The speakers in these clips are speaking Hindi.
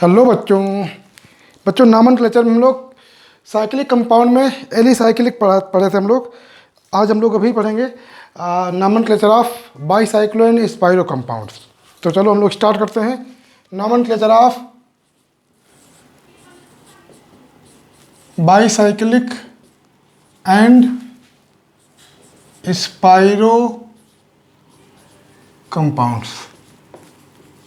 हेलो बच्चों। नॉमेनक्लेचर में हम लोग साइक्लिक कंपाउंड में एलिसाइक्लिक पढ़े थे हम लोग। आज हम लोग अभी पढ़ेंगे nomenclature of bicyclo and spiro compounds. तो चलो हम लोग स्टार्ट करते हैं। Nomenclature of bicyclic and spiro compounds.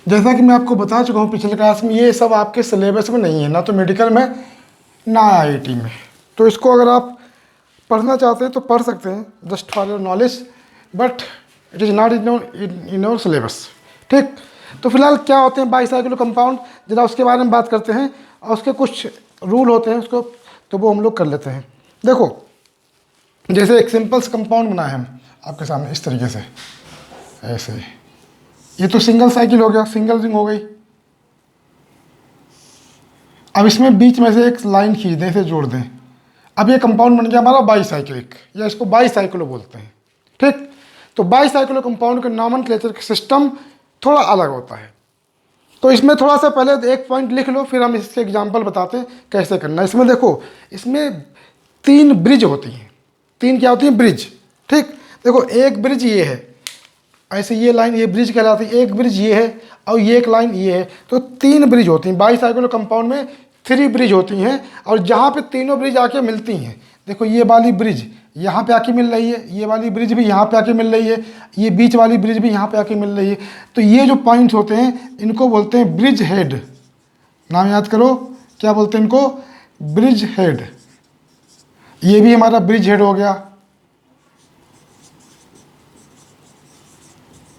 जैसा कि मैं आपको बता चुका हूँ पिछले क्लास में, ये सब आपके सिलेबस में नहीं है, ना तो मेडिकल में ना आईआईटी में। तो इसको अगर आप पढ़ना चाहते हैं तो पढ़ सकते हैं, just for your knowledge, but it is not in your syllabus. ठीक, तो फिलहाल क्या होते हैं बाईसाइक्लो कंपाउंड, जरा उसके बारे में बात करते हैं और उसके कुछ रूल होते हैं उसको, तो वो हम लोग कर लेते हैं। देखो, जैसे एक सिंपल्स कंपाउंड बनाए हम आपके सामने इस तरीके से, ऐसे। ये तो सिंगल साइकिल हो गया, सिंगल रिंग हो गई। अब इसमें बीच में से एक लाइन खींच दें, इसे जोड़ दें। अब ये कंपाउंड बन गया हमारा बाईसाइक्लिक, या इसको बाईसाइक्लो बोलते हैं। ठीक, तो बाईसाइक्लो कंपाउंड के नॉमेनक्लेचर का सिस्टम थोड़ा अलग होता है। तो इसमें थोड़ा सा पहले एक पॉइंट लिख लो, फिर हम इसके एग्जाम्पल बताते हैं कैसे करना है। इसमें देखो, इसमें 3 ब्रिज होती हैं। 3 क्या होती हैं? ब्रिज। ठीक, देखो एक ब्रिज ये है, ऐसे ये लाइन, ये ब्रिज कहलाती है। एक ब्रिज ये है और ये एक लाइन ये है। तो 3 ब्रिज होती हैं बाईसाइक्लो कंपाउंड में। 3 ब्रिज होती हैं, और जहाँ पे तीनों ब्रिज आके मिलती हैं, देखो ये वाली ब्रिज यहाँ पे आके मिल रही है, ये वाली ब्रिज भी यहाँ पे आके मिल रही है, ये बीच वाली ब्रिज भी यहाँ पे आके मिल रही है। तो ये जो पॉइंट्स होते हैं इनको बोलते हैं ब्रिज हेड। नाम याद करो, क्या बोलते हैं इनको? Bridge head. ये भी हमारा ब्रिज हेड हो गया,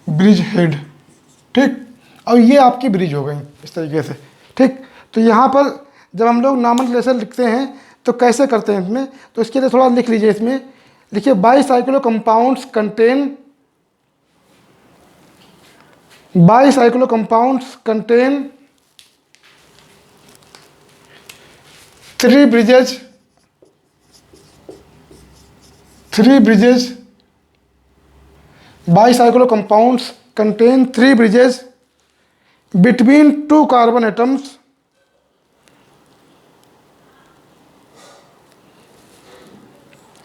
ब्रिज हेड। ठीक, और ये आपकी ब्रिज हो गई इस तरीके से। ठीक, तो यहाँ पर जब हम लोग नॉमेनक्लेचर लिखते हैं तो कैसे करते हैं इसमें, तो इसके लिए थोड़ा लिख लीजिए। इसमें लिखिए bicyclo compounds contain, bicyclo compounds contain 3 bridges, 3 bridges. Bicyclo compounds contain 3 bridges between 2 carbon atoms,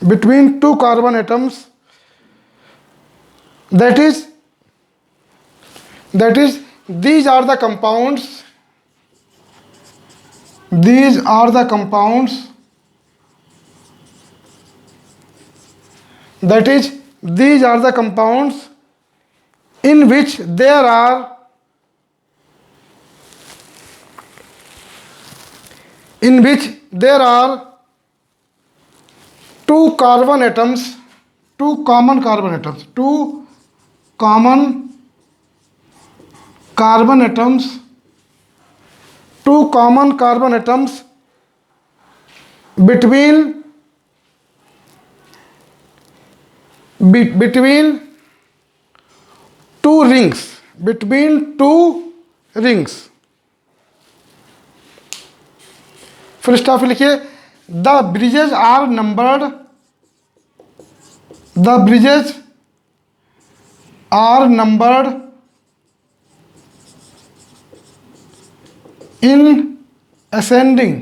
between 2 carbon atoms, that is these are the compounds, these are the compounds, that is these are the compounds in which there are two carbon atoms, 2 common carbon atoms, 2 common carbon atoms, 2 common carbon atoms between 2 rings, between 2 rings। फिर स्टॉप लिखिए, the bridges are numbered, the bridges are numbered in ascending,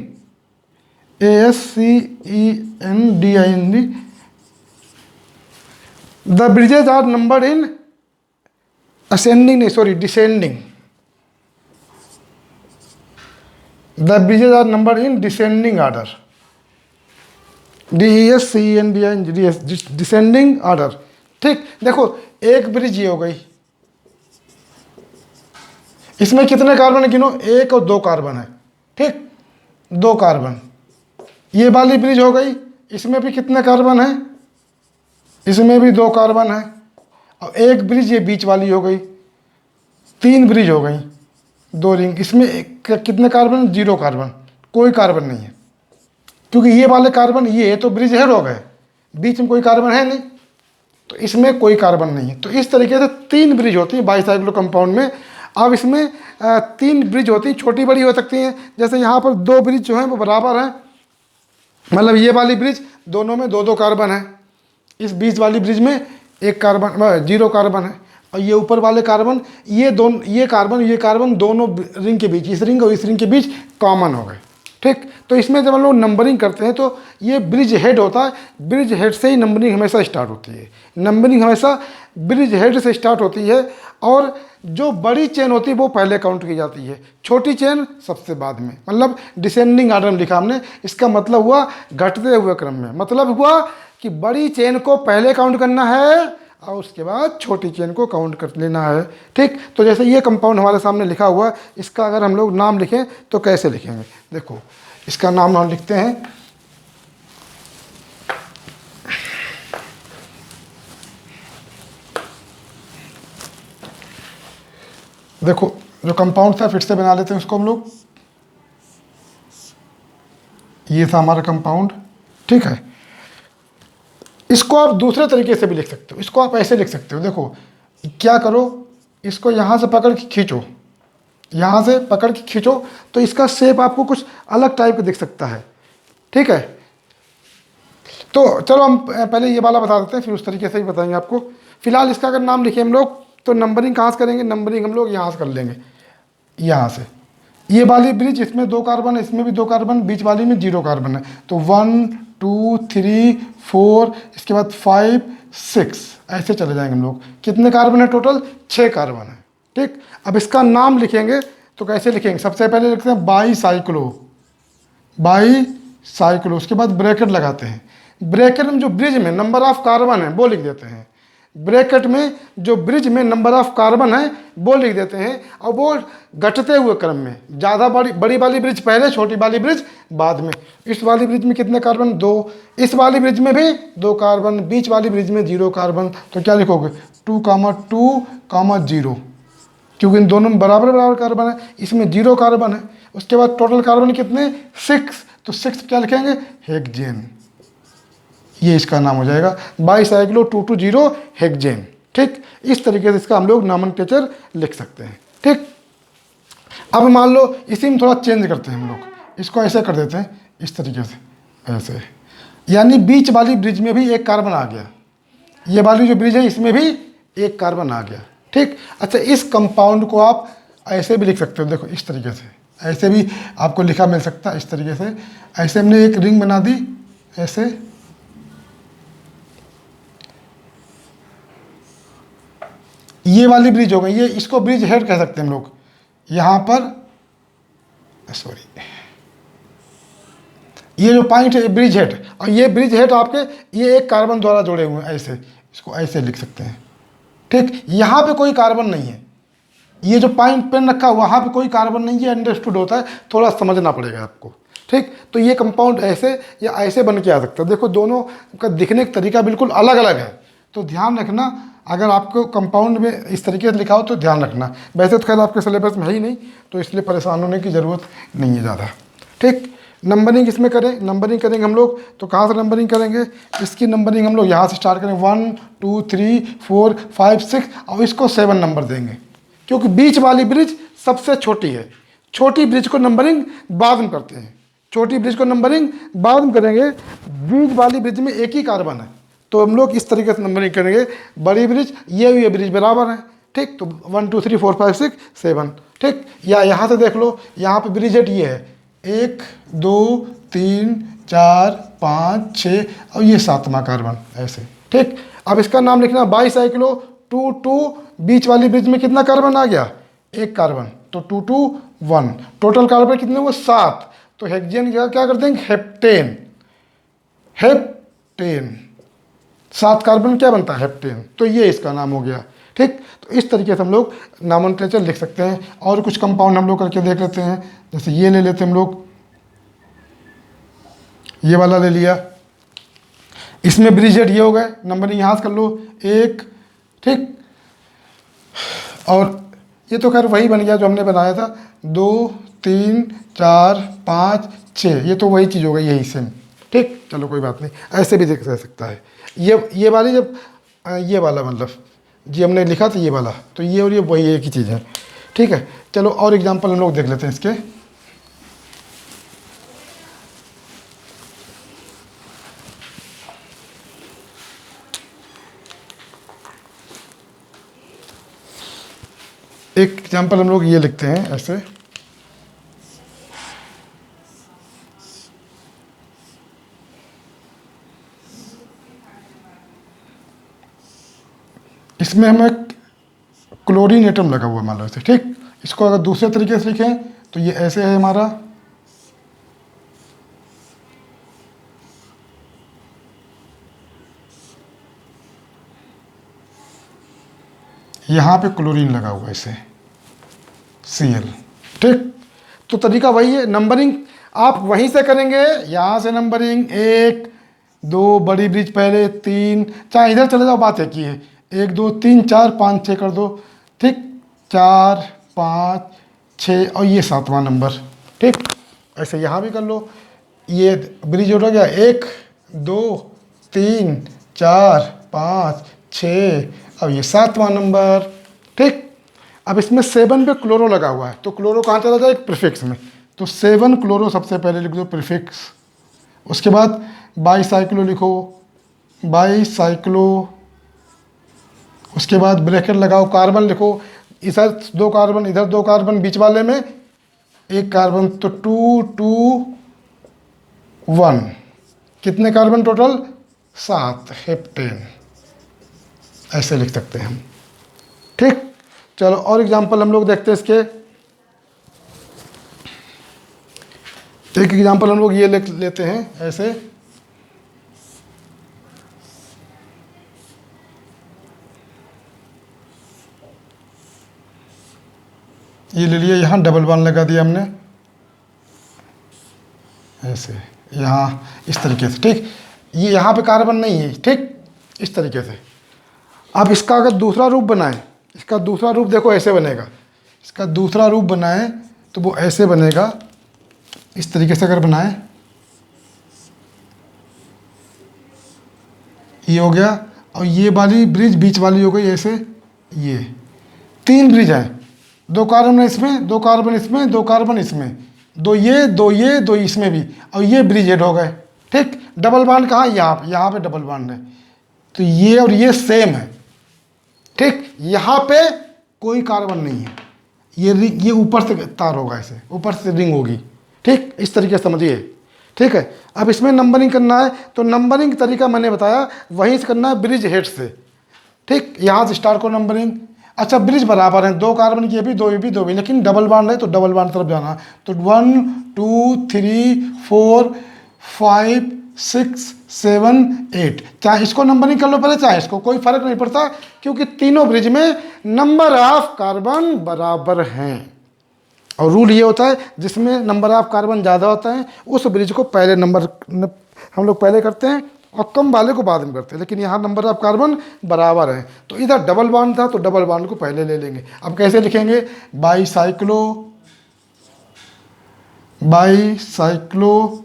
ASCENDING, the bridges are numbered in descending. The bridges are numbered in descending order, DESCENDING, descending order। ठीक, देखो एक ब्रिज ये हो गई, इसमें कितने कार्बन है गिनो? 1 और 2 कार्बन है। ठीक, 2 कार्बन। ये वाली ब्रिज हो गई, इसमें भी कितने कार्बन है? इसमें भी 2 कार्बन है। और एक ब्रिज ये बीच वाली हो गई, 3 ब्रिज हो गई, 2 रिंग। इसमें कितने कार्बन? 0 कार्बन, कोई कार्बन नहीं है, क्योंकि ये वाले कार्बन ये है तो ब्रिज हेड हो गए, बीच में कोई कार्बन है नहीं, तो इसमें कोई कार्बन नहीं है। तो इस तरीके से 3 ब्रिज होती है बाईसाइक्लो कंपाउंड में। अब इसमें 3 ब्रिज होती हैं, छोटी बड़ी हो सकती हैं। जैसे यहाँ पर 2 ब्रिज जो हैं वो बराबर हैं, मतलब ये वाली ब्रिज दोनों में 2-2 कार्बन है, इस बीच वाली ब्रिज में 1 कार्बन, 0 कार्बन है। और ये ऊपर वाले कार्बन, ये कार्बन दोनों रिंग के बीच, इस रिंग और इस रिंग के बीच कॉमन हो गए। ठीक, तो इसमें जब हम लोग नंबरिंग करते हैं तो ये ब्रिज हेड होता है, ब्रिज हेड से ही नंबरिंग हमेशा स्टार्ट होती है। नंबरिंग हमेशा ब्रिज हेड से स्टार्ट होती है, और जो बड़ी चेन होती है वो पहले काउंट की जाती है, छोटी चेन सबसे बाद में। मतलब डिसेंडिंग आर्डर में लिखा हमने, इसका मतलब हुआ घटते हुए क्रम में। मतलब हुआ कि बड़ी चेन को पहले काउंट करना है और उसके बाद छोटी चेन को काउंट कर लेना है। ठीक, तो जैसे ये कंपाउंड हमारे सामने लिखा हुआ, इसका अगर हम लोग नाम लिखें तो कैसे लिखेंगे? देखो, इसका नाम हम लिखते हैं, देखो जो कंपाउंड था फिर से बना लेते हैं उसको हम लोग। ये था हमारा कंपाउंड, ठीक है। इसको आप दूसरे तरीके से भी लिख सकते हो, इसको आप ऐसे लिख सकते हो। देखो क्या करो, इसको यहाँ से पकड़ के खींचो, यहाँ से पकड़ के खींचो तो इसका शेप आपको कुछ अलग टाइप का दिख सकता है। ठीक है, तो चलो हम पहले ये वाला बता देते हैं, फिर उस तरीके से ही बताएंगे आपको। फिलहाल इसका अगर नाम लिखे हम लोग तो नंबरिंग कहाँ से करेंगे? नंबरिंग हम लोग यहाँ से कर लेंगे, यहाँ से। ये वाली ब्रिज, इसमें 2 कार्बन है, इसमें भी 2 कार्बन, बीच वाली में 0 कार्बन है। तो 1 2 3 4, इसके बाद 5 6, ऐसे चले जाएंगे हम लोग। कितने कार्बन है टोटल? 6 कार्बन है। ठीक, अब इसका नाम लिखेंगे तो कैसे लिखेंगे? सबसे पहले लिखते हैं बाई साइक्लो, उसके बाद ब्रैकेट लगाते हैं। ब्रैकेट में जो ब्रिज में नंबर ऑफ कार्बन है वो लिख देते हैं, ब्रैकेट में जो ब्रिज में नंबर ऑफ कार्बन है वो लिख देते हैं, और वो घटते हुए क्रम में, ज़्यादा बड़ी वाली ब्रिज पहले, छोटी वाली ब्रिज बाद में। इस वाली ब्रिज में कितने कार्बन? 2, इस वाली ब्रिज में भी 2 कार्बन, बीच वाली ब्रिज में 0 कार्बन। तो क्या लिखोगे? 2, 0, क्योंकि इन दोनों में बराबर बराबर कार्बन है, इसमें 0 कार्बन है। उसके बाद टोटल कार्बन कितने? 6, तो 6 क्या लिखेंगे? हेक्सेन। ये इसका नाम हो जाएगा बाईसाइक्लो 220 हेक्सेन। ठीक, इस तरीके से इसका हम लोग नॉमेनक्लेचर लिख सकते हैं। ठीक, अब मान लो इसी में थोड़ा चेंज करते हैं हम लोग, इसको ऐसे कर देते हैं, इस तरीके से, ऐसे। यानी बीच वाली ब्रिज में भी 1 कार्बन आ गया, ये वाली जो ब्रिज है इसमें भी 1 कार्बन आ गया। ठीक, अच्छा, इस कंपाउंड को आप ऐसे भी लिख सकते हो, देखो इस तरीके से, ऐसे भी आपको लिखा मिल सकता है, इस तरीके से। ऐसे हमने एक रिंग बना दी, ऐसे। ये वाली ब्रिज हो गई, ये इसको ब्रिज हेड कह सकते हैं हम लोग। यहाँ पर सॉरी, ये जो पॉइंट है ब्रिज हेड, और ये ब्रिज हेड आपके ये 1 कार्बन द्वारा जुड़े हुए हैं, ऐसे इसको ऐसे लिख सकते हैं। ठीक, यहाँ पे कोई कार्बन नहीं है, ये जो पॉइंट पेन रखा हुआ वहाँ पे कोई कार्बन नहीं है, अंडरस्टूड होता है, थोड़ा समझना पड़ेगा आपको। ठीक, तो ये कंपाउंड ऐसे या ऐसे बन के आ सकता है। देखो दोनों का दिखने का तरीका बिल्कुल अलग अलग है, तो ध्यान रखना। अगर आपको कंपाउंड में इस तरीके से लिखा हो तो ध्यान रखना। वैसे तो खैर आपके सिलेबस में है ही नहीं, तो इसलिए परेशान होने की ज़रूरत नहीं है ज़्यादा। ठीक, नंबरिंग इसमें करें, नंबरिंग करेंगे हम लोग तो कहाँ से नंबरिंग करेंगे? इसकी नंबरिंग हम लोग यहाँ से स्टार्ट करेंगे, 1 2 3 4 5 6, और इसको 7 नंबर देंगे, क्योंकि बीच वाली ब्रिज सबसे छोटी है। छोटी ब्रिज को नंबरिंग बाद में करते हैं, छोटी ब्रिज को नंबरिंग बाद में करेंगे। बीच वाली ब्रिज में 1 ही कार्बन है, तो हम लोग इस तरीके से नंबरिंग करेंगे। बड़ी ब्रिज ये ब्रिज बराबर है। ठीक, तो 1 2 3 4 5 6 7। ठीक, या यहाँ से देख लो, यहाँ पे ब्रिज हेड ये है, 1 2 3 4 5 6, और ये 7वां कार्बन, ऐसे। ठीक, अब इसका नाम लिखना बाईसाइक्लो 2 2, बीच वाली ब्रिज में कितना कार्बन आ गया? 1 कार्बन, तो 2 2 1, टोटल कार्बन कितने हुए? 7। तो हेक्सेन क्या कर देंगे? हेप्टेन। 7 कार्बन क्या बनता है? हेप्टेन। तो ये इसका नाम हो गया। ठीक, तो इस तरीके से हम लोग नॉमेनक्लेचर लिख सकते हैं। और कुछ कंपाउंड हम लोग करके देख लेते हैं, जैसे ये ले लेते हैं हम लोग, ये वाला ले लिया, इसमें ब्रिज हेड ये हो गए, नंबरिंग यहाँ से कर लो 1। ठीक, और ये तो खैर वही बन गया जो हमने बनाया था, 2 3 4 5 6, ये तो वही चीज़ हो गई, यही सेम। ठीक, चलो कोई बात नहीं, ऐसे भी देख सकता है। ये वाली जब ये वाला मतलब जी हमने लिखा था ये वाला, तो ये और ये वही एक ही चीज़ है। ठीक है, चलो और एग्जांपल हम लोग देख लेते हैं इसके। एक एग्जाम्पल हम लोग ये लिखते हैं ऐसे, इसमें हमें क्लोरीन एटम लगा हुआ है मान लो ऐसे, ठीक। इसको अगर दूसरे तरीके से लिखें तो ये ऐसे है हमारा, यहाँ पे क्लोरीन लगा हुआ है ऐसे Cl, ठीक। तो तरीका वही है, नंबरिंग आप वहीं से करेंगे, यहाँ से नंबरिंग 1 2 बड़ी ब्रिज पहले 3, चाहे इधर चले जाओ, बात एक ही है, 1 2 3 4 5 6 कर दो, ठीक, 4 5 6 और ये 7वां नंबर, ठीक। ऐसे यहाँ भी कर लो, ये ब्रिज हो गया 1 2 3 4 5 6 अब ये 7वां नंबर, ठीक। अब इसमें 7 पे क्लोरो लगा हुआ है, तो क्लोरो कहाँ चला जाए, प्रीफिक्स में, तो 7 क्लोरो सबसे पहले लिख दो प्रीफिक्स। उसके बाद बाईसाइक्लो लिखो, बाईसाइक्लो। उसके बाद ब्रैकेट लगाओ, कार्बन लिखो, इधर 2 कार्बन इधर 2 कार्बन, बीच वाले में 1 कार्बन, तो 2 2 1, कितने कार्बन टोटल, 7, हेप्टेन, ऐसे लिख सकते हैं हम, ठीक। चलो और एग्जांपल हम लोग देखते हैं इसके, एक एग्जांपल हम लोग ये लेते हैं ऐसे, ये ले लिया, यहाँ डबल बॉन्ड लगा दिया हमने ऐसे, यहाँ इस तरीके से, ठीक। ये यहाँ पे कार्बन नहीं है, ठीक, इस तरीके से। अब इसका अगर दूसरा रूप बनाएं, इसका दूसरा रूप देखो ऐसे बनेगा, इसका दूसरा रूप बनाएं तो वो ऐसे बनेगा, इस तरीके से अगर बनाएं, ये हो गया, और ये वाली ब्रिज बीच वाली हो गई ऐसे, ये 3 ब्रिज हैं, 2 कार्बन इसमें, 2 कार्बन इसमें, 2 कार्बन इसमें, 2 ये 2 ये 2 इसमें भी, और ये ब्रिज हेड हो गए, ठीक। डबल बॉन्ड कहाँ, यहाँ पे डबल बॉन्ड है, तो ये और ये सेम है, ठीक। यहाँ पे कोई कार्बन नहीं है, ये ऊपर से तार होगा ऐसे, ऊपर से रिंग होगी, ठीक, इस तरीके से समझिए, ठीक है। अब इसमें नंबरिंग करना है, तो नंबरिंग तरीका मैंने बताया, वहीं से करना है ब्रिज हेड से, ठीक। यहाँ से स्टार्ट को नंबरिंग, अच्छा ब्रिज बराबर हैं, 2 कार्बन की भी 2 ये भी 2 भी, लेकिन डबल बॉन्ड है तो डबल बॉन्ड तरफ जाना है, तो 1 2 3 4 5 6 7 8, चाहे इसको नंबरिंग कर लो पहले, चाहे इसको, कोई फर्क नहीं पड़ता, क्योंकि तीनों ब्रिज में नंबर ऑफ कार्बन बराबर हैं। और रूल ये होता है, जिसमें नंबर ऑफ कार्बन ज़्यादा होता है उस ब्रिज को पहले नंबर हम लोग पहले करते हैं, और कम वाले को बाद में करते हैं, लेकिन यहाँ नंबर ऑफ कार्बन बराबर है, तो इधर डबल बॉन्ड था तो डबल बॉन्ड को पहले ले लेंगे। अब कैसे लिखेंगे, बाईसाइक्लो, बाईसाइक्लो,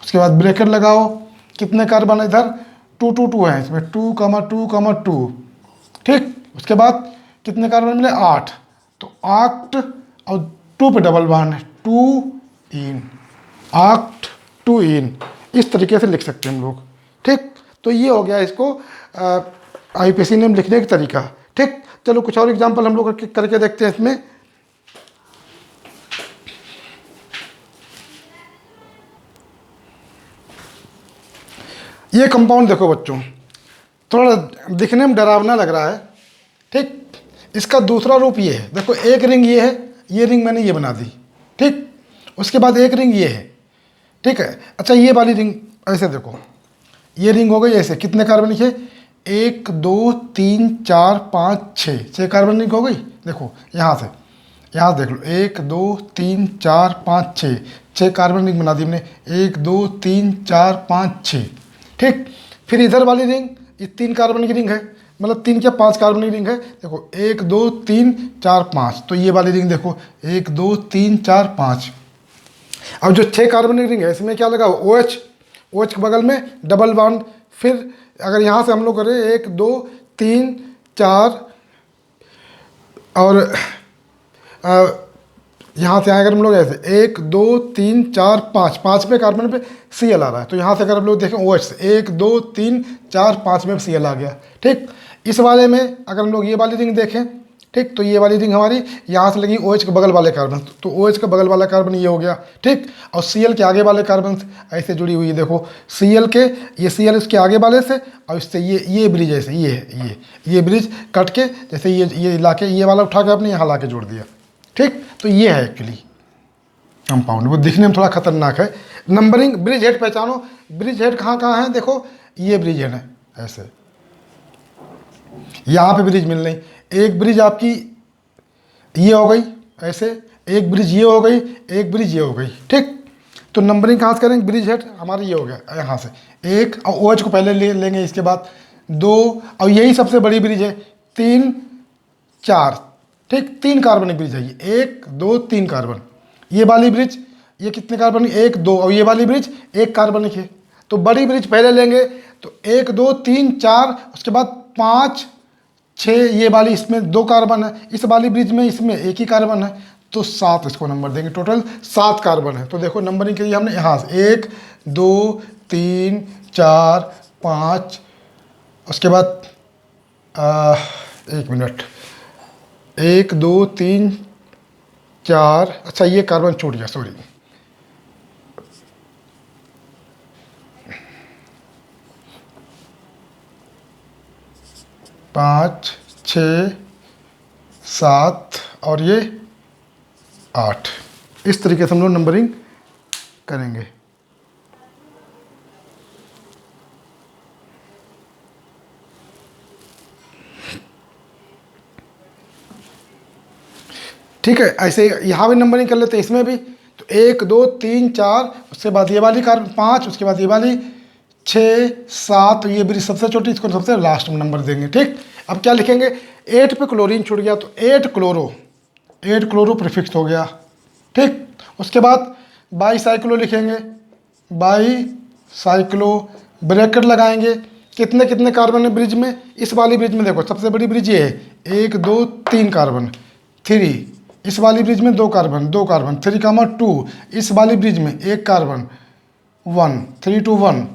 उसके बाद ब्रैकेट लगाओ, कितने कार्बन है इधर, 2 2 2 है इसमें, 2 2 2, ठीक। उसके बाद कितने कार्बन मिले, 8, तो 8 और 2 पे डबल बॉन्ड है, 2 इन 8 2 इन, इस तरीके से लिख सकते हैं हम लोग, ठीक। तो ये हो गया इसको आईपीसी नेम लिखने का तरीका, ठीक। चलो कुछ और एग्जांपल हम लोग करके देखते हैं इसमें। ये कंपाउंड देखो बच्चों, थोड़ा दिखने में डरावना लग रहा है, ठीक। इसका दूसरा रूप ये है, देखो एक रिंग ये है, ये रिंग मैंने ये बना दी, ठीक। उसके बाद एक रिंग ये है, ठीक है। अच्छा ये वाली रिंग ऐसे देखो, ये रिंग हो गई ऐसे, कितने कार्बन लिखे, 1 2 3 4 5 6 कार्बन रिंग हो गई। देखो यहाँ से देख लो, 1 2 3 4 5 6 कार्बन रिंग बना दी हमने, 1 2 3 4 5 6, ठीक। फिर इधर वाली रिंग, ये 3 कार्बन की रिंग है, मतलब 3 क्या 5 कार्बन की रिंग है, देखो 1 2 3 4 5, तो ये वाली रिंग देखो 1 2 3 4 5। अब जो 6 कार्बन की रिंग है, इसमें क्या लगा, OH, OH के बगल में डबल बॉन्ड, फिर अगर यहाँ से हम लोग करें 1 2 3 4 और यहाँ से आएगा हम लोग ऐसे 1 2 3 4 5, 5 पे कार्बन पे Cl आ रहा है, तो यहाँ से अगर हम लोग देखें OH से 1 2 3 4 5 में Cl आ गया, ठीक। इस वाले में अगर हम लोग ये वाली रिंग देखें ठीक। तो ये वाली रिंग हमारी यहाँ से लगी OH के बगल वाले कार्बन, तो OH का बगल वाला कार्बन ये हो गया, ठीक। और Cl के आगे वाले कार्बन ऐसे जुड़ी हुई है, देखो Cl के, ये Cl इसके आगे वाले से, और इससे ये ब्रिज ऐसे, ये ब्रिज कट के जैसे ये लाके ये वाला उठा के आपने यहाँ ला के जोड़ दिया, ठीक। तो ये है एक्चुअली कंपाउंड, वो दिखने में थोड़ा खतरनाक है। नंबरिंग, ब्रिज हेड पहचानो, ब्रिज हेड कहाँ कहाँ है, देखो ये ब्रिज हेड है ऐसे, यहाँ पे ब्रिज मिल रही, एक ब्रिज आपकी ये हो गई ऐसे, एक ब्रिज ये हो गई, एक ब्रिज ये हो गई, ठीक। तो नंबरिंग कहाँ से करेंगे, ब्रिज हेड हमारी ये हो गया यहाँ से एक, और OH को पहले लेंगे, इसके बाद 2, और यही सबसे बड़ी ब्रिज है 3 4, ठीक। 3 कार्बनिक ब्रिज है ये, 1 2 3 कार्बन। ये वाली ब्रिज ये कितने कार्बन, 1 2, और ये वाली ब्रिज 1 कार्बनिक है। तो बड़ी ब्रिज पहले लेंगे, तो 1 2 3 4, उसके बाद 5 6, ये वाली इसमें 2 कार्बन है, इस वाली ब्रिज में इसमें 1 ही कार्बन है, तो 7 इसको नंबर देंगे, टोटल 7 कार्बन है। तो देखो नंबरिंग के लिए हमने यहाँ से 1 2 3 4 5, उसके बाद 1 मिनट, 1 2 3 4, अच्छा ये कार्बन छूट गया, सॉरी, पाँच 6 7 और ये 8, इस तरीके से हम लोग नंबरिंग करेंगे। ठीक है, ऐसे यहाँ भी नंबरिंग कर लेते हैं, इसमें भी। तो 1 2 3 4, उसके बाद ये वाली कार्बन 5, उसके बाद ये वाली 6 7, तो ये ब्रिज सबसे छोटी, इसको सबसे लास्ट में नंबर देंगे, ठीक। अब क्या लिखेंगे, 8 पे क्लोरीन छूट गया, तो 8 क्लोरो प्रीफिक्स हो गया, ठीक। उसके बाद बाईसाइक्लो लिखेंगे, बाईसाइक्लो ब्रैकेट लगाएंगे, कितने कितने कार्बन है ब्रिज में, इस वाली ब्रिज में देखो सबसे बड़ी ब्रिज ये है, 1 2 3 कार्बन, 3, इस वाली ब्रिज में 2 कार्बन 3 2, इस वाली ब्रिज में 1 कार्बन 1, 3 2 1,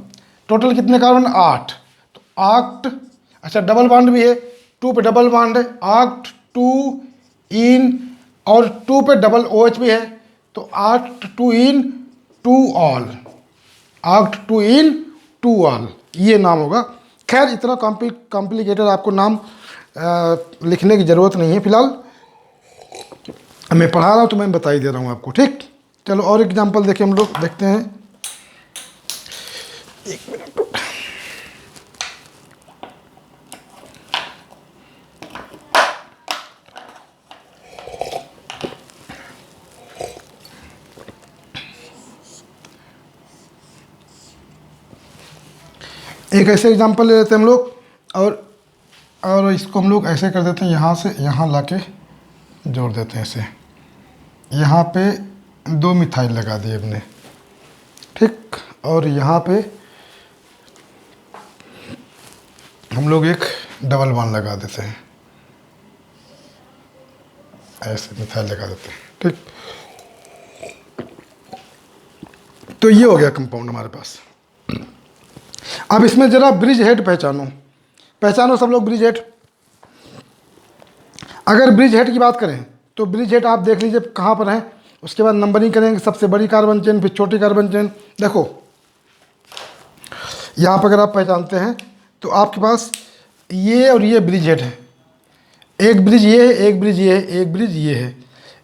टोटल कितने कार्बन 8। तो आक्ट, अच्छा डबल बॉन्ड भी है, 2 पे डबल बॉन्ड है, आक्ट 2 इन, और 2 पे डबल OH भी है, तो आक्ट 2 इन 2 ऑल, आक्ट 2 इन 2 ऑल, ये नाम होगा। खैर इतना कॉम्प्लिकेटेड आपको नाम लिखने की ज़रूरत नहीं है फिलहाल, मैं पढ़ा रहा हूँ तो मैं बता ही दे रहा हूँ आपको, ठीक। चलो और एग्जांपल देखिए, हम लोग देखते हैं, 1 मिनट। एक ऐसे एग्जांपल ले लेते हैं हम लोग, और इसको हम लोग ऐसे कर देते हैं, यहाँ से यहाँ लाके जोड़ देते हैं ऐसे, यहाँ पे 2 मिथाइल लगा दिए हमने, ठीक। और यहाँ पे हम लोग एक डबल बॉन्ड लगा देते हैं, ऐसे मिथाइल लगा देते हैं, ठीक। तो ये हो गया कंपाउंड हमारे पास। अब इसमें जरा ब्रिज हेड पहचानो सब लोग ब्रिज हेड। अगर ब्रिज हेड की बात करें तो ब्रिज हेड आप देख लीजिए कहाँ पर है, उसके बाद नंबरिंग करेंगे, सबसे बड़ी कार्बन चेन, फिर छोटी कार्बन चेन। देखो यहाँ पर अगर आप पहचानते हैं तो आपके पास ये और ये ब्रिज हेड है, एक ब्रिज ये है, एक ब्रिज ये है, एक ब्रिज ये है।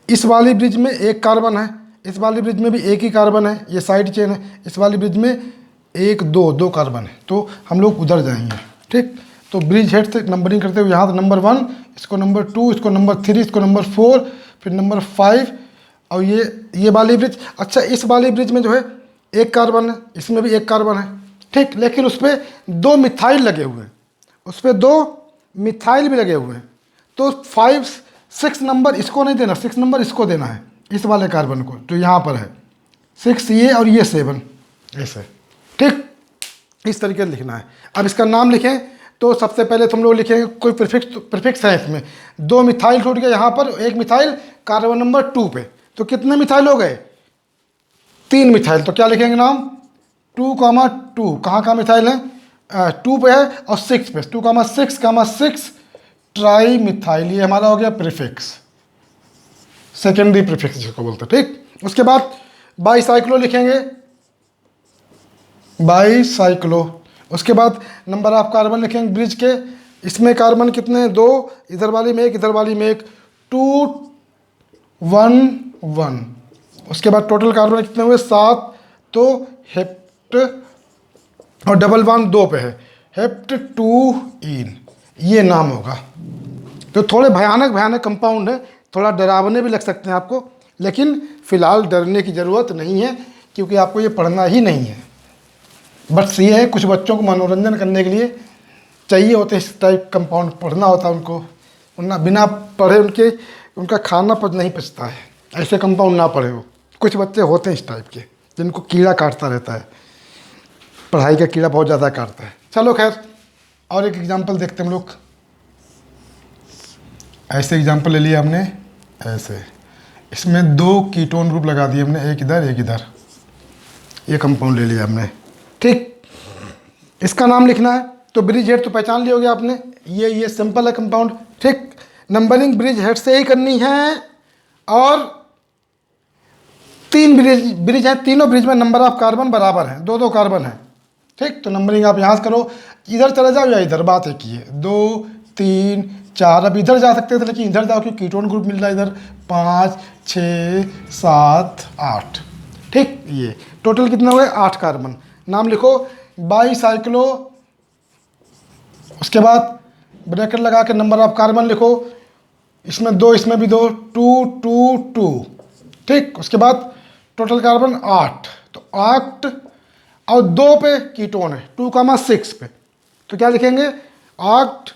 इस वाली ब्रिज में 1 कार्बन है, इस वाली ब्रिज में भी 1 ही कार्बन है, ये साइड चेन है। इस वाली ब्रिज में 1 2 कार्बन है, तो हम लोग उधर जाएंगे, ठीक। तो ब्रिज हेड से नंबरिंग करते हुए यहाँ से नंबर 1, इसको नंबर 2, इसको नंबर 3, इसको नंबर 4, फिर नंबर 5, और ये वाली ब्रिज। अच्छा इस वाली ब्रिज में जो है 1 कार्बन है, इसमें भी 1 कार्बन है, ठीक। लेकिन उस पर 2 मिथाइल लगे हुए हैं, उस पर 2 मिथाइल भी लगे हुए हैं, तो 5 6 नंबर इसको नहीं देना, 6 नंबर इसको देना है, इस वाले कार्बन को जो यहाँ पर है, 6 ये और ये 7 ऐसे, ठीक। इस तरीके से लिखना है। अब इसका नाम लिखें तो सबसे पहले तो हम लोग लिखेंगे कोई प्रीफिक्स है इसमें। 2 मिथाइल छूट गया यहाँ पर, 1 मिथाइल कार्बन नंबर 2 पे, तो कितने मिथाइल हो गए, 3 मिथाइल। तो क्या लिखेंगे नाम, 2 2, कहाँ मिथाइल है, 2 पे है और 6 पे, 2 6 6 ट्राई मिथाइल, ये हमारा हो गया प्रीफिक्स, सेकेंडरी प्रीफिक्स जिसको बोलते हैं। ठीक, उसके बाद बाईसाइक्लो लिखेंगे, बाईसाइक्लो। उसके बाद नंबर ऑफ कार्बन लिखेंगे ब्रिज के, इसमें कार्बन कितने हैं, 2, इधर वाली में 1, इधर वाली में 1, 2 1 1। उसके बाद टोटल कार्बन कितने हुए, 7। तो हेप्ट और डबल बॉन्ड 2 पे है, हेप्ट 2 इन, ये नाम होगा। तो थोड़े भयानक कंपाउंड है, थोड़ा डरावने भी लग सकते हैं आपको, लेकिन फ़िलहाल डरने की ज़रूरत नहीं है क्योंकि आपको ये पढ़ना ही नहीं है। बस ये है, कुछ बच्चों को मनोरंजन करने के लिए चाहिए होते हैं इस टाइप कंपाउंड, पढ़ना होता है उनको, वरना बिना पढ़े उनका खाना नहीं पचता है, ऐसे कंपाउंड ना पढ़े हो। कुछ बच्चे होते हैं इस टाइप के जिनको कीड़ा काटता रहता है, पढ़ाई का कीड़ा बहुत ज़्यादा काटता है। चलो खैर, और एक एग्जांपल देखते हैं हम लोग। ऐसे एग्जांपल ले लिया हमने, ऐसे इसमें 2 कीटोन ग्रुप लगा दिए हमने, एक इधर एक इधर, ये कंपाउंड ले लिया हमने। ठीक, इसका नाम लिखना है, तो ब्रिज हेड तो पहचान लिया होगा आपने, ये सिंपल है कंपाउंड। ठीक, नंबरिंग ब्रिज हेड से ही करनी है, और 3 ब्रिज है, तीनों ब्रिज में नंबर ऑफ कार्बन बराबर है, 2 2 कार्बन है। ठीक, तो नंबरिंग आप यहाँ से करो, इधर चले जाओ या इधर, बात एक ही है। 2 3 4, अब इधर जा सकते थे लेकिन इधर जाओ क्योंकि कीटोन ग्रुप मिल रहा है इधर, 5 6 7 8। ठीक, ये टोटल कितना हुए, 8 कार्बन। नाम लिखो बाईसाइक्लो, उसके बाद ब्रैकेट लगा के नंबर ऑफ कार्बन लिखो, इसमें 2 इसमें भी 2, 2 2 2। ठीक, उसके बाद टोटल कार्बन 8, तो 8 और 2 पे कीटोन है, 2,6 पे, तो क्या लिखेंगे, 8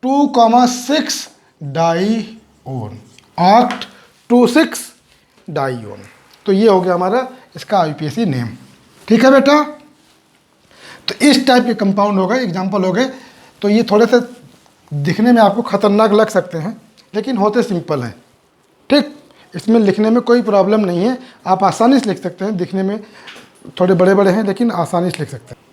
2,6 डाईओन, 8 2 6 डाईओन। तो ये हो गया हमारा इसका आईपीएसी नेम। ठीक है बेटा, तो इस टाइप के कंपाउंड हो गए, एग्जाम्पल हो गए। तो ये थोड़े से दिखने में आपको खतरनाक लग सकते हैं लेकिन होते सिंपल हैं। ठीक, इसमें लिखने में कोई प्रॉब्लम नहीं है, आप आसानी से लिख सकते हैं, दिखने में थोड़े बड़े बड़े हैं लेकिन आसानी से लिख सकते हैं।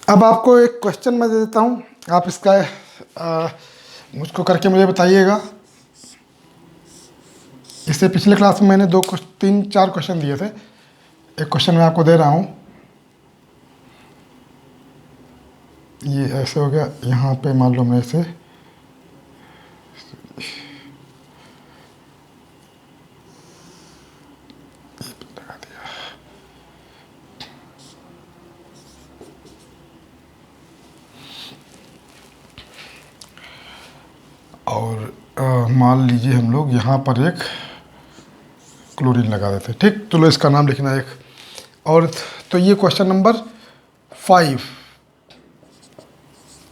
अब आपको एक क्वेश्चन मैं दे देता हूँ, आप इसका मुझको करके मुझे बताइएगा। इससे पिछले क्लास में मैंने 3 4 क्वेश्चन दिए थे, एक क्वेश्चन मैं आपको दे रहा हूँ। ये ऐसे हो गया, यहाँ पे मान लो मैं इसे लगा दिया, और मान लीजिए हम लोग यहाँ पर एक क्लोरीन लगा देते हैं। ठीक, चलो इसका नाम लिखना है एक, और तो ये क्वेश्चन नंबर 5।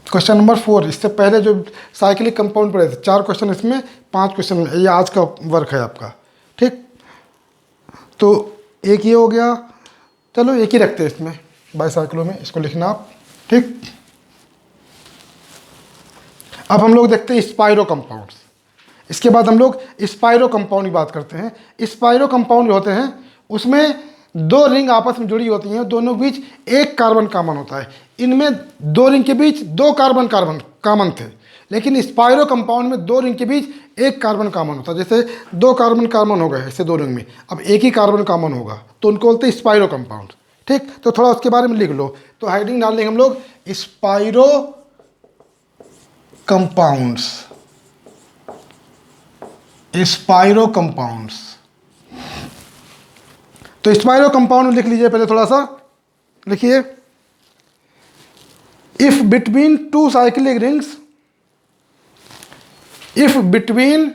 क्वेश्चन नंबर 4, इससे पहले जो साइक्लिक कंपाउंड पढ़े थे, 4 क्वेश्चन इसमें, 5 क्वेश्चन, ये आज का वर्क है आपका। ठीक, तो एक ये हो गया, चलो एक ही रखते हैं इसमें, बाईसाइक्लो में इसको लिखना आप। ठीक, अब हम लोग देखते हैं स्पाइरो कंपाउंड्स, इसके बाद हम लोग स्पाइरो कंपाउंड की बात करते हैं। स्पाइरो कंपाउंड जो होते हैं उसमें 2 रिंग आपस में जुड़ी होती हैं, दोनों के बीच 1 कार्बन कॉमन होता है। इनमें 2 रिंग के बीच 2 कार्बन कॉमन थे, लेकिन स्पाइरो कंपाउंड में 2 रिंग के बीच 1 कार्बन कॉमन होता है। जैसे 2 कार्बन कॉमन हो गए ऐसे 2 रिंग में, अब 1 ही कार्बन कॉमन होगा, तो उनको बोलते हैं स्पाइरो कंपाउंड। ठीक, तो थोड़ा उसके बारे में लिख लो, तो हेडिंग डाल लेंगे हम लोग स्पाइरो कंपाउंड्स, स्पाइरो कंपाउंड्स। तो स्पाइरो कंपाउंड लिख लीजिए, पहले थोड़ा सा लिखिए, if between 2 cyclic rings, if between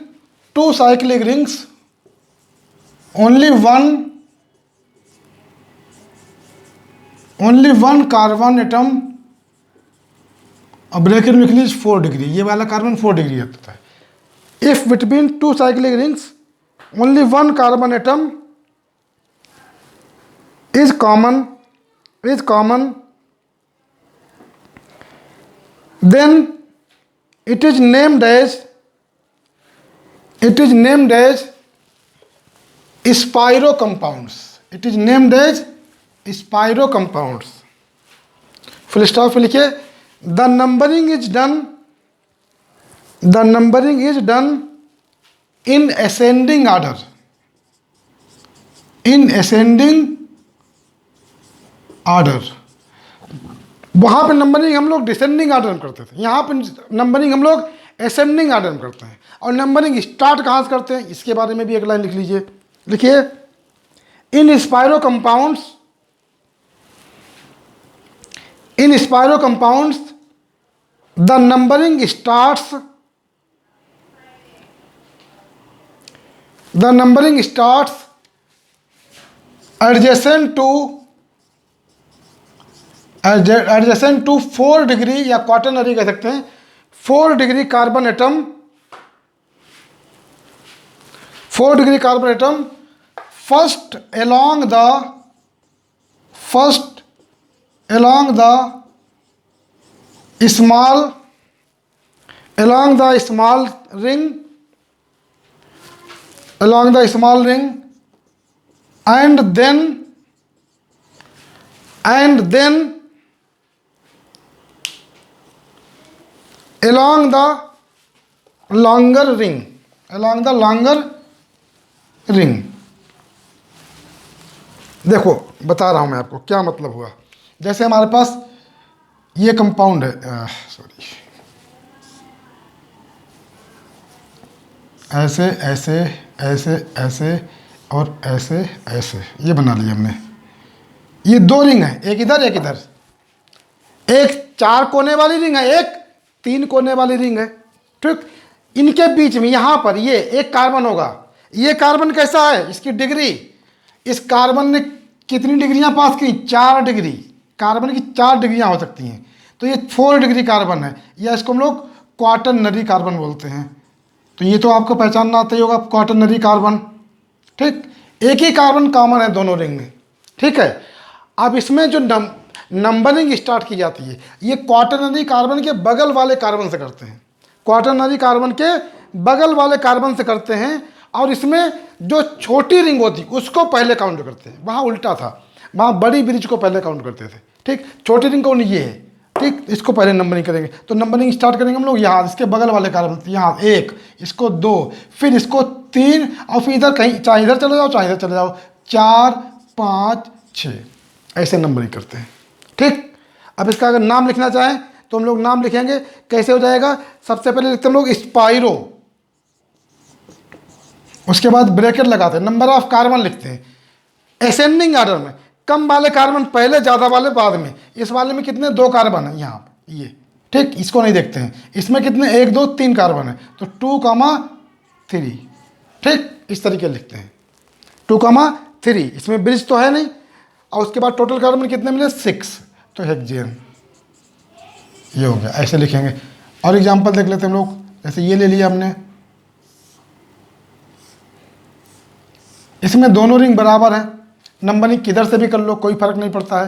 2 cyclic rings only one carbon atom, अब ब्रैकेट में लिख लीजिए 4 डिग्री, ये वाला कार्बन 4 डिग्री होता है। If between 2 cyclic rings only 1 carbon atom is common, then it is named as spiro compounds. It is named as spiro compounds. Full stop लिखिए, the numbering is done in ascending order, in ascending order. वहाँ पे नंबरिंग हम लोग डिसेंडिंग ऑर्डर में करते थे, यहाँ पे नंबरिंग हम लोग असेंडिंग ऑर्डर में करते हैं। और नंबरिंग स्टार्ट कहाँ से करते हैं, इसके बारे में भी एक लाइन लिख लीजिए। लिखिए, in spiro compounds the numbering starts adjacent to 4 degree या क्वाटरनरी कह सकते हैं, 4 degree carbon atom, 4 degree carbon atom first along the small ring and then along the longer ring। देखो बता रहा हूं मैं आपको क्या मतलब हुआ। जैसे हमारे पास ये कंपाउंड है, सॉरी, ऐसे ऐसे ऐसे ऐसे और ऐसे ऐसे, ये बना लिया हमने। ये 2 रिंग है, एक इधर एक इधर, एक 4 कोने वाली रिंग है, एक 3 कोने वाली रिंग है। ठीक, इनके बीच में यहाँ पर ये एक कार्बन होगा। ये कार्बन कैसा है, इसकी डिग्री, इस कार्बन ने कितनी डिग्रियां पास की, 4 डिग्री। कार्बन की 4 डिग्रियां हो सकती हैं, तो ये 4 डिग्री कार्बन है, या इसको हम लोग क्वाटरनरी कार्बन बोलते हैं। तो ये तो आपको पहचानना आता ही होगा, क्वाटरनरी कार्बन। ठीक, एक ही कार्बन कॉमन है दोनों रिंग में। ठीक है, अब इसमें जो नंबरिंग स्टार्ट की जाती है, ये क्वाटरनरी कार्बन के बगल वाले कार्बन से करते हैं, क्वाटरनरी कार्बन के बगल वाले कार्बन से करते हैं। और इसमें जो छोटी रिंग होती उसको पहले काउंट करते हैं। वहाँ उल्टा था, वहाँ बड़ी ब्रिज को पहले काउंट करते थे। ठीक, छोटी रिंग कौन, ये है। ठीक, इसको पहले नंबरिंग करेंगे, तो नंबरिंग स्टार्ट करेंगे हम लोग यहाँ, इसके बगल वाले कार्बन, यहाँ 1, इसको 2, फिर इसको 3, और फिर इधर कहीं, चाहे इधर चले जाओ चाहे इधर चले जाओ, 4 5 6, ऐसे नंबरिंग करते हैं। ठीक, अब इसका अगर नाम लिखना चाहें तो हम लोग नाम लिखेंगे, कैसे हो जाएगा। सबसे पहले लिखते हैं हम लोग स्पाइरो, उसके बाद ब्रैकेट लगाते हैं, नंबर ऑफ कार्बन लिखते हैं असेंडिंग ऑर्डर में, कम वाले कार्बन पहले, ज़्यादा वाले बाद में। इस वाले में कितने, 2 कार्बन है यहाँ ये। ठीक, इसको नहीं देखते हैं, इसमें कितने, 1 2 3 कार्बन है, तो 2,3। ठीक, इस तरीके लिखते हैं 2,3। इसमें ब्रिज तो है नहीं, और उसके बाद टोटल कार्बन कितने मिले, 6, तो हेक्सेन ये हो गया। ऐसे लिखेंगे। और एग्जाम्पल देख लेते हैं हम लोग, जैसे ये ले लिया हमने, इसमें दोनों रिंग बराबर हैं, नंबरिंग किधर से भी कर लो कोई फर्क नहीं पड़ता है।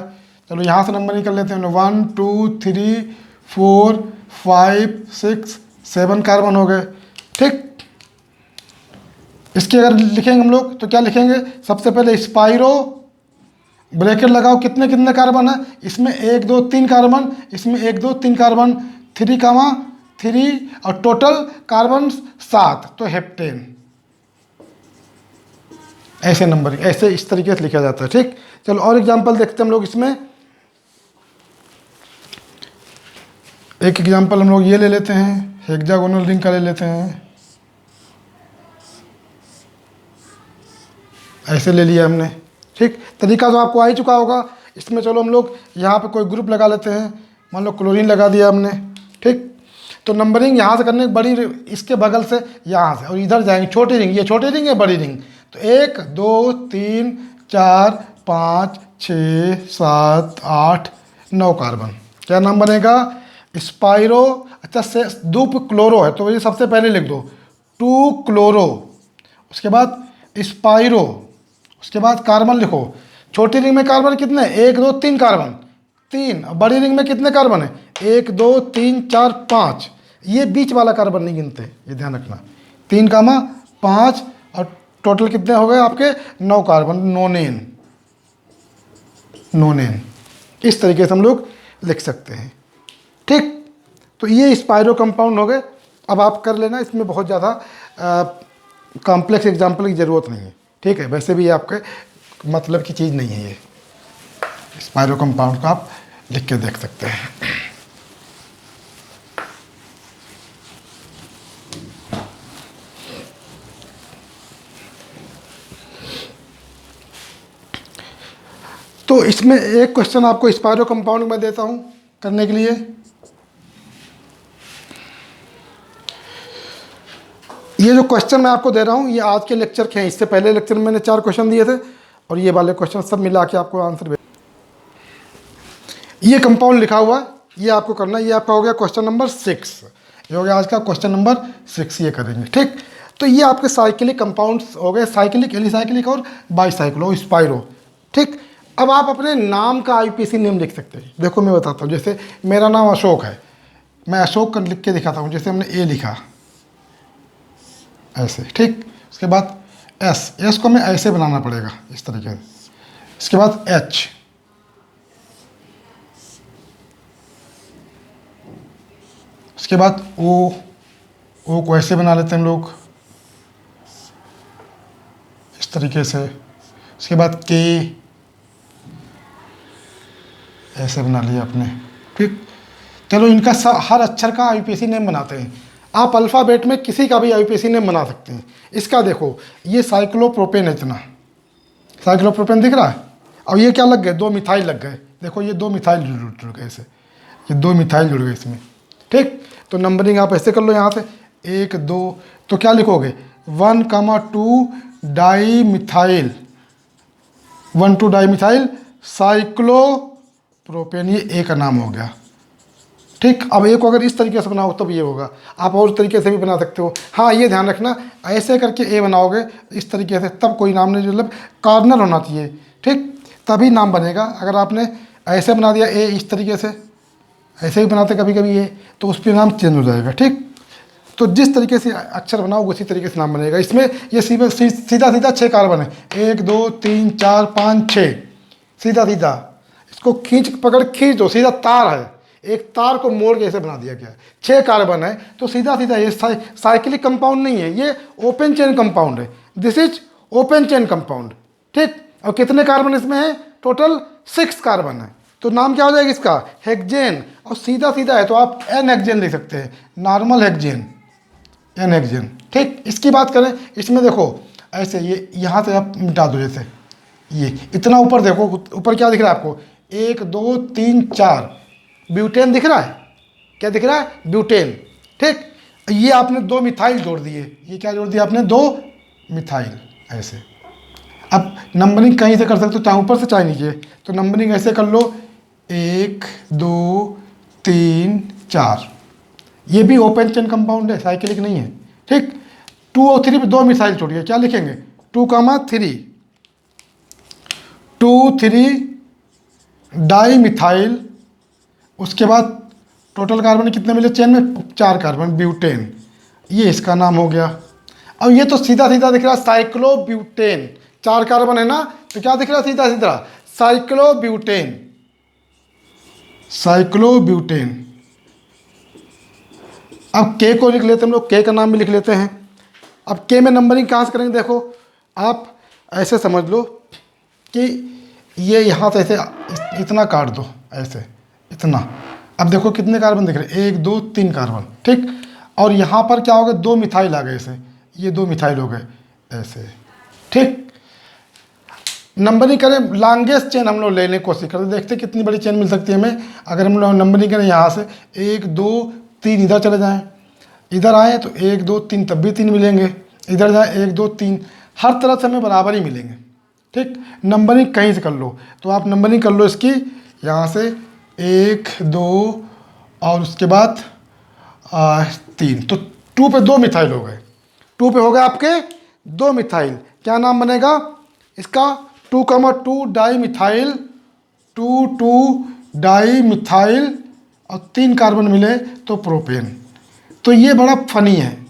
चलो यहाँ से नंबरिंग कर लेते हैं, 1 2 3 4 5 6 7 कार्बन हो गए। ठीक, इसके अगर लिखेंगे हम लोग तो क्या लिखेंगे, सबसे पहले स्पाइरो, ब्रैकेट लगाओ, कितने कितने कार्बन है, इसमें 1 2 3 कार्बन, इसमें 1 2 3 कार्बन, 3,3 और टोटल कार्बन 7, तो हेप्टेन। ऐसे नंबरिंग, ऐसे इस तरीके से लिखा जाता है। ठीक, चलो और एग्जांपल देखते हैं हम लोग। इसमें एक एग्जांपल हम लोग ये ले लेते हैं, हेक्सागोनल रिंग का ले लेते हैं। ऐसे ले लिया हमने। ठीक, तरीका तो आपको आ ही चुका होगा। इसमें चलो हम लोग यहाँ पे कोई ग्रुप लगा लेते हैं, मान लो क्लोरीन लगा दिया हमने। ठीक, तो नंबरिंग यहाँ से करने, बड़ी इसके बगल से यहाँ से, और इधर जाएंगे छोटी रिंग, ये छोटी रिंग है बड़ी रिंग, तो 1 2 3 4 5 6 7 8 9 कार्बन। क्या नाम बनेगा, स्पाइरो। अच्छा, से 2 क्लोरो है तो ये सबसे पहले लिख दो, 2 क्लोरो, उसके बाद स्पाइरो, उसके बाद कार्बन लिखो। छोटी रिंग में कार्बन कितने, 1 2 3 कार्बन, 3। बड़ी रिंग में कितने कार्बन है, 1 2 3 4 5। ये बीच वाला कार्बन नहीं गिनते, ये ध्यान रखना। 3,5 और टोटल कितने हो गए आपके, 9 कार्बन, नोनेन। इस तरीके से हम लोग लिख सकते हैं। ठीक। तो ये स्पायरो कंपाउंड हो गए। अब आप कर लेना, इसमें बहुत ज़्यादा कॉम्प्लेक्स एग्जाम्पल की ज़रूरत नहीं है, ठीक है। वैसे भी आपके मतलब की चीज़ नहीं है ये। स्पायरो कंपाउंड को आप लिख के देख सकते हैं। तो इसमें एक क्वेश्चन आपको स्पायरो कंपाउंड में देता हूं करने के लिए। ये जो क्वेश्चन मैं आपको दे रहा हूं ये आज के लेक्चर के हैं। इससे पहले लेक्चर में मैंने 4 क्वेश्चन दिए थे और ये वाले क्वेश्चन सब मिला के आपको आंसर। ये कंपाउंड लिखा हुआ है, ये आपको करना है। ये आपका हो गया क्वेश्चन नंबर 6, ये हो गया आज का क्वेश्चन नंबर 6, ये करेंगे, ठीक। तो ये आपके साइक्लिक कंपाउंड्स हो गए, साइक्लिक, एलिसाइक्लिक और बाईसाइक्लो, स्पायरो, ठीक। अब आप अपने नाम का आईपीसी नेम लिख सकते हैं। देखो मैं बताता हूँ, जैसे मेरा नाम अशोक है, मैं अशोक का लिख के दिखाता हूँ। जैसे हमने ए लिखा ऐसे, ठीक। उसके बाद एस को हमें ऐसे बनाना पड़ेगा इस तरीके से। इसके बाद एच, उसके बाद ओ को ऐसे बना लेते हैं हम लोग इस तरीके से। उसके बाद के ऐसे बना लिया आपने, ठीक। चलो इनका हर अक्षर का आईपीसी नेम बनाते हैं। आप अल्फ़ाबेट में किसी का भी आईपीसी नेम बना सकते हैं। इसका देखो, ये साइक्लोप्रोपेन है, इतना साइक्लोप्रोपेन दिख रहा है। और ये क्या लग गए, 2 मिथाइल लग गए। देखो ये 2 मिथाइल जुड़ गए ऐसे, ये 2 मिथाइल जुड़ गए इसमें, ठीक। तो नंबरिंग आप ऐसे कर लो यहाँ से 1 2, तो क्या लिखोगे 1,2 di methyl, 1,2 di methyl cyclopropane, ये ए का नाम हो गया, ठीक। अब एक को अगर इस तरीके से बनाओ तब ये होगा। आप और तरीके से भी बना सकते हो। हाँ ये ध्यान रखना, ऐसे करके ए बनाओगे इस तरीके से तब कोई नाम नहीं, मतलब कॉर्नर होना चाहिए, ठीक, तभी नाम बनेगा। अगर आपने ऐसे बना दिया ए इस तरीके से, ऐसे ही बनाते कभी कभी ये, तो उस पर नाम चेंज हो जाएगा, ठीक। तो जिस तरीके से अक्षर बनाओ उसी तरीके से नाम बनेगा। इसमें ये सीधा सीधा 6 कार्बन है, 1 2 3 4 5 6, सीधा सीधा। इसको खींच दो, सीधा तार है, एक तार को मोड़ के ऐसे बना दिया गया है। 6 कार्बन है तो सीधा सीधा, ये साइक्लिक कंपाउंड नहीं है, ये ओपन चेन कंपाउंड है। This is open chain compound, ठीक। और कितने कार्बन इसमें है, टोटल 6 कार्बन है। तो नाम क्या हो जाएगा इसका, हेक्सेन। और सीधा सीधा है तो आप एन हेक्सेन लिख सकते हैं, नॉर्मल हेक्सेन, एन हेक्सेन, ठीक। इसकी बात करें, इसमें देखो ऐसे, ये यहाँ से आप मिटा दो, जैसे ये इतना ऊपर देखो, ऊपर क्या दिख रहा है आपको, 1 2 3 4 ब्यूटेन दिख रहा है। क्या दिख रहा है, ब्यूटेन, ठीक। ये आपने 2 मिथाइल जोड़ दिए, ये क्या जोड़ दिया आपने, 2 मिथाइल ऐसे। अब नंबरिंग कहीं से कर सकते हो, चाहे ऊपर से चाहे नीचे। तो नंबरिंग ऐसे कर लो 1 2 3 4, ये भी ओपन चेन कंपाउंड है, साइक्लिक नहीं है, ठीक। 2 और 3 पे 2 मिथाइल छोड़िए, क्या लिखेंगे 2 3, 2 3 डाई मिथाइल। उसके बाद टोटल कार्बन कितने मिले चेन में, 4 कार्बन, ब्यूटेन, ये इसका नाम हो गया। अब ये तो सीधा सीधा दिख रहा है साइक्लोब्यूटेन, 4 कार्बन है ना, तो क्या दिख रहा है सीधा सीधा, साइक्लोब्यूटेन, साइक्लोब्यूटेन। अब के को लिख लेते हैं हम लोग, के का नाम भी लिख लेते हैं। अब के में नंबरिंग कहाँ से करेंगे, देखो आप ऐसे समझ लो कि ये यहाँ से ऐसे इतना काट दो ऐसे, इतना। अब देखो कितने कार्बन दिख रहे हैं, 1 2 3 कार्बन, ठीक। और यहाँ पर क्या हो गया, 2 मिथाइल आ गए ऐसे, ये 2 मिथाइल हो गए ऐसे, ठीक। नंबरिंग करें, लॉन्गेस्ट चेन हम लोग लेने की कोशिश करते, देखते कितनी बड़ी चेन मिल सकती है हमें। अगर हम लोग नंबरिंग करें यहाँ से 1 2 3, इधर चले जाएँ, इधर आए तो 1 2 3, तब भी 3 मिलेंगे, इधर जाए 1 2 3, हर तरह से हमें बराबर ही मिलेंगे, ठीक। नंबरिंग कहीं से कर लो, तो आप नंबरिंग कर लो इसकी यहाँ से 1 2 और उसके बाद 3, तो 2 पे 2 मिथाइल हो गए, 2 पे हो गए आपके 2 मिथाइल। क्या नाम बनेगा इसका, 2,2 डाई मिथाइल, 2 2 डाई मिथाइल और 3 कार्बन मिले तो प्रोपेन। तो ये बड़ा फनी है,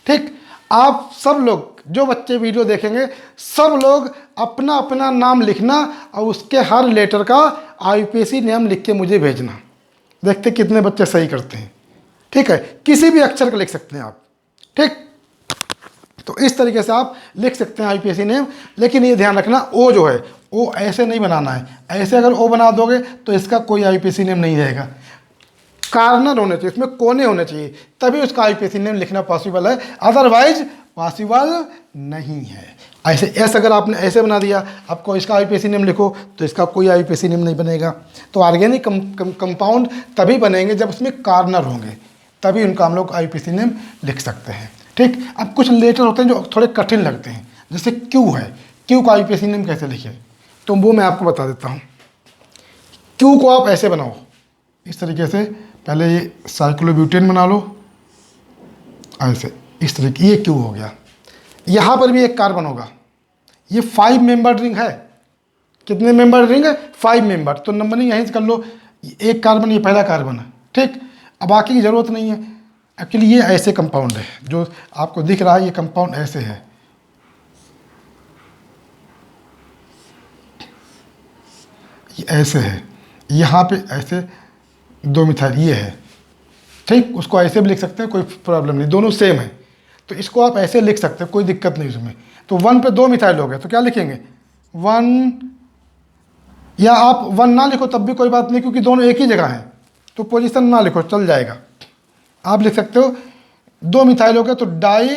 ठीक। आप सब लोग जो बच्चे वीडियो देखेंगे, सब लोग अपना अपना नाम लिखना और उसके हर लेटर का आईपीसी नेम लिख के मुझे भेजना। देखते कितने बच्चे सही करते हैं। ठीक है, किसी भी अक्षर का लिख सकते हैं आप। ठीक, तो इस तरीके से आप लिख सकते हैं आईपीएसी नेम। लेकिन ये ध्यान रखना, ओ जो है ओ ऐसे नहीं बनाना है। ऐसे अगर ओ बना दोगे तो इसका कोई आईपीएसी नेम नहीं रहेगा। कार्नर होने चाहिए, इसमें कोने होने चाहिए, तभी उसका आईपीएसी नेम लिखना पॉसिबल है, अदरवाइज पॉसिबल नहीं है। ऐसे एस अगर आपने ऐसे बना दिया, आपको इसका आईपीएसी नेम लिखो तो इसका कोई आईपीएसी नेम नहीं बनेगा। तो ऑर्गेनिक कंपाउंड तभी बनेंगे जब उसमें कार्नर होंगे, तभी उनका हम लोग आईपीएसी नेम लिख सकते हैं। ठीक, अब कुछ लेटर होते हैं जो थोड़े कठिन लगते हैं, जैसे क्यू है। क्यू का आईपीएसी नेम कैसे लिखे, तो वो मैं आपको बता देता हूँ। क्यू को आप ऐसे बनाओ, इस तरीके से। पहले ये साइक्लोब्यूटेन बना लो ऐसे, इस तरीके, ये क्यू हो गया। यहाँ पर भी एक कार्बन होगा, ये 5 मेंबर रिंग है। कितने मेंबर रिंग है? 5 मेंबर। तो नंबरिंग यहीं से कर लो, एक कार्बन, ये पहला कार्बन है। ठीक, अब बाकी की ज़रूरत नहीं है। एक्चुअली ये ऐसे कंपाउंड है, जो आपको दिख रहा है ये कंपाउंड ऐसे है। ये ऐसे है, यहाँ पे ऐसे 2 मिथाइल ये है। ठीक, उसको ऐसे भी लिख सकते हैं, कोई प्रॉब्लम नहीं, दोनों सेम है। तो इसको आप ऐसे लिख सकते हैं, कोई दिक्कत नहीं उसमें। तो 1 पे 2 मिथाइल हो गए, तो क्या लिखेंगे 1, या आप 1 ना लिखो तब भी कोई बात नहीं, क्योंकि दोनों एक ही जगह हैं, तो पोजीशन ना लिखो चल जाएगा। आप लिख सकते हो 2 मिथाइल हो गए तो डाई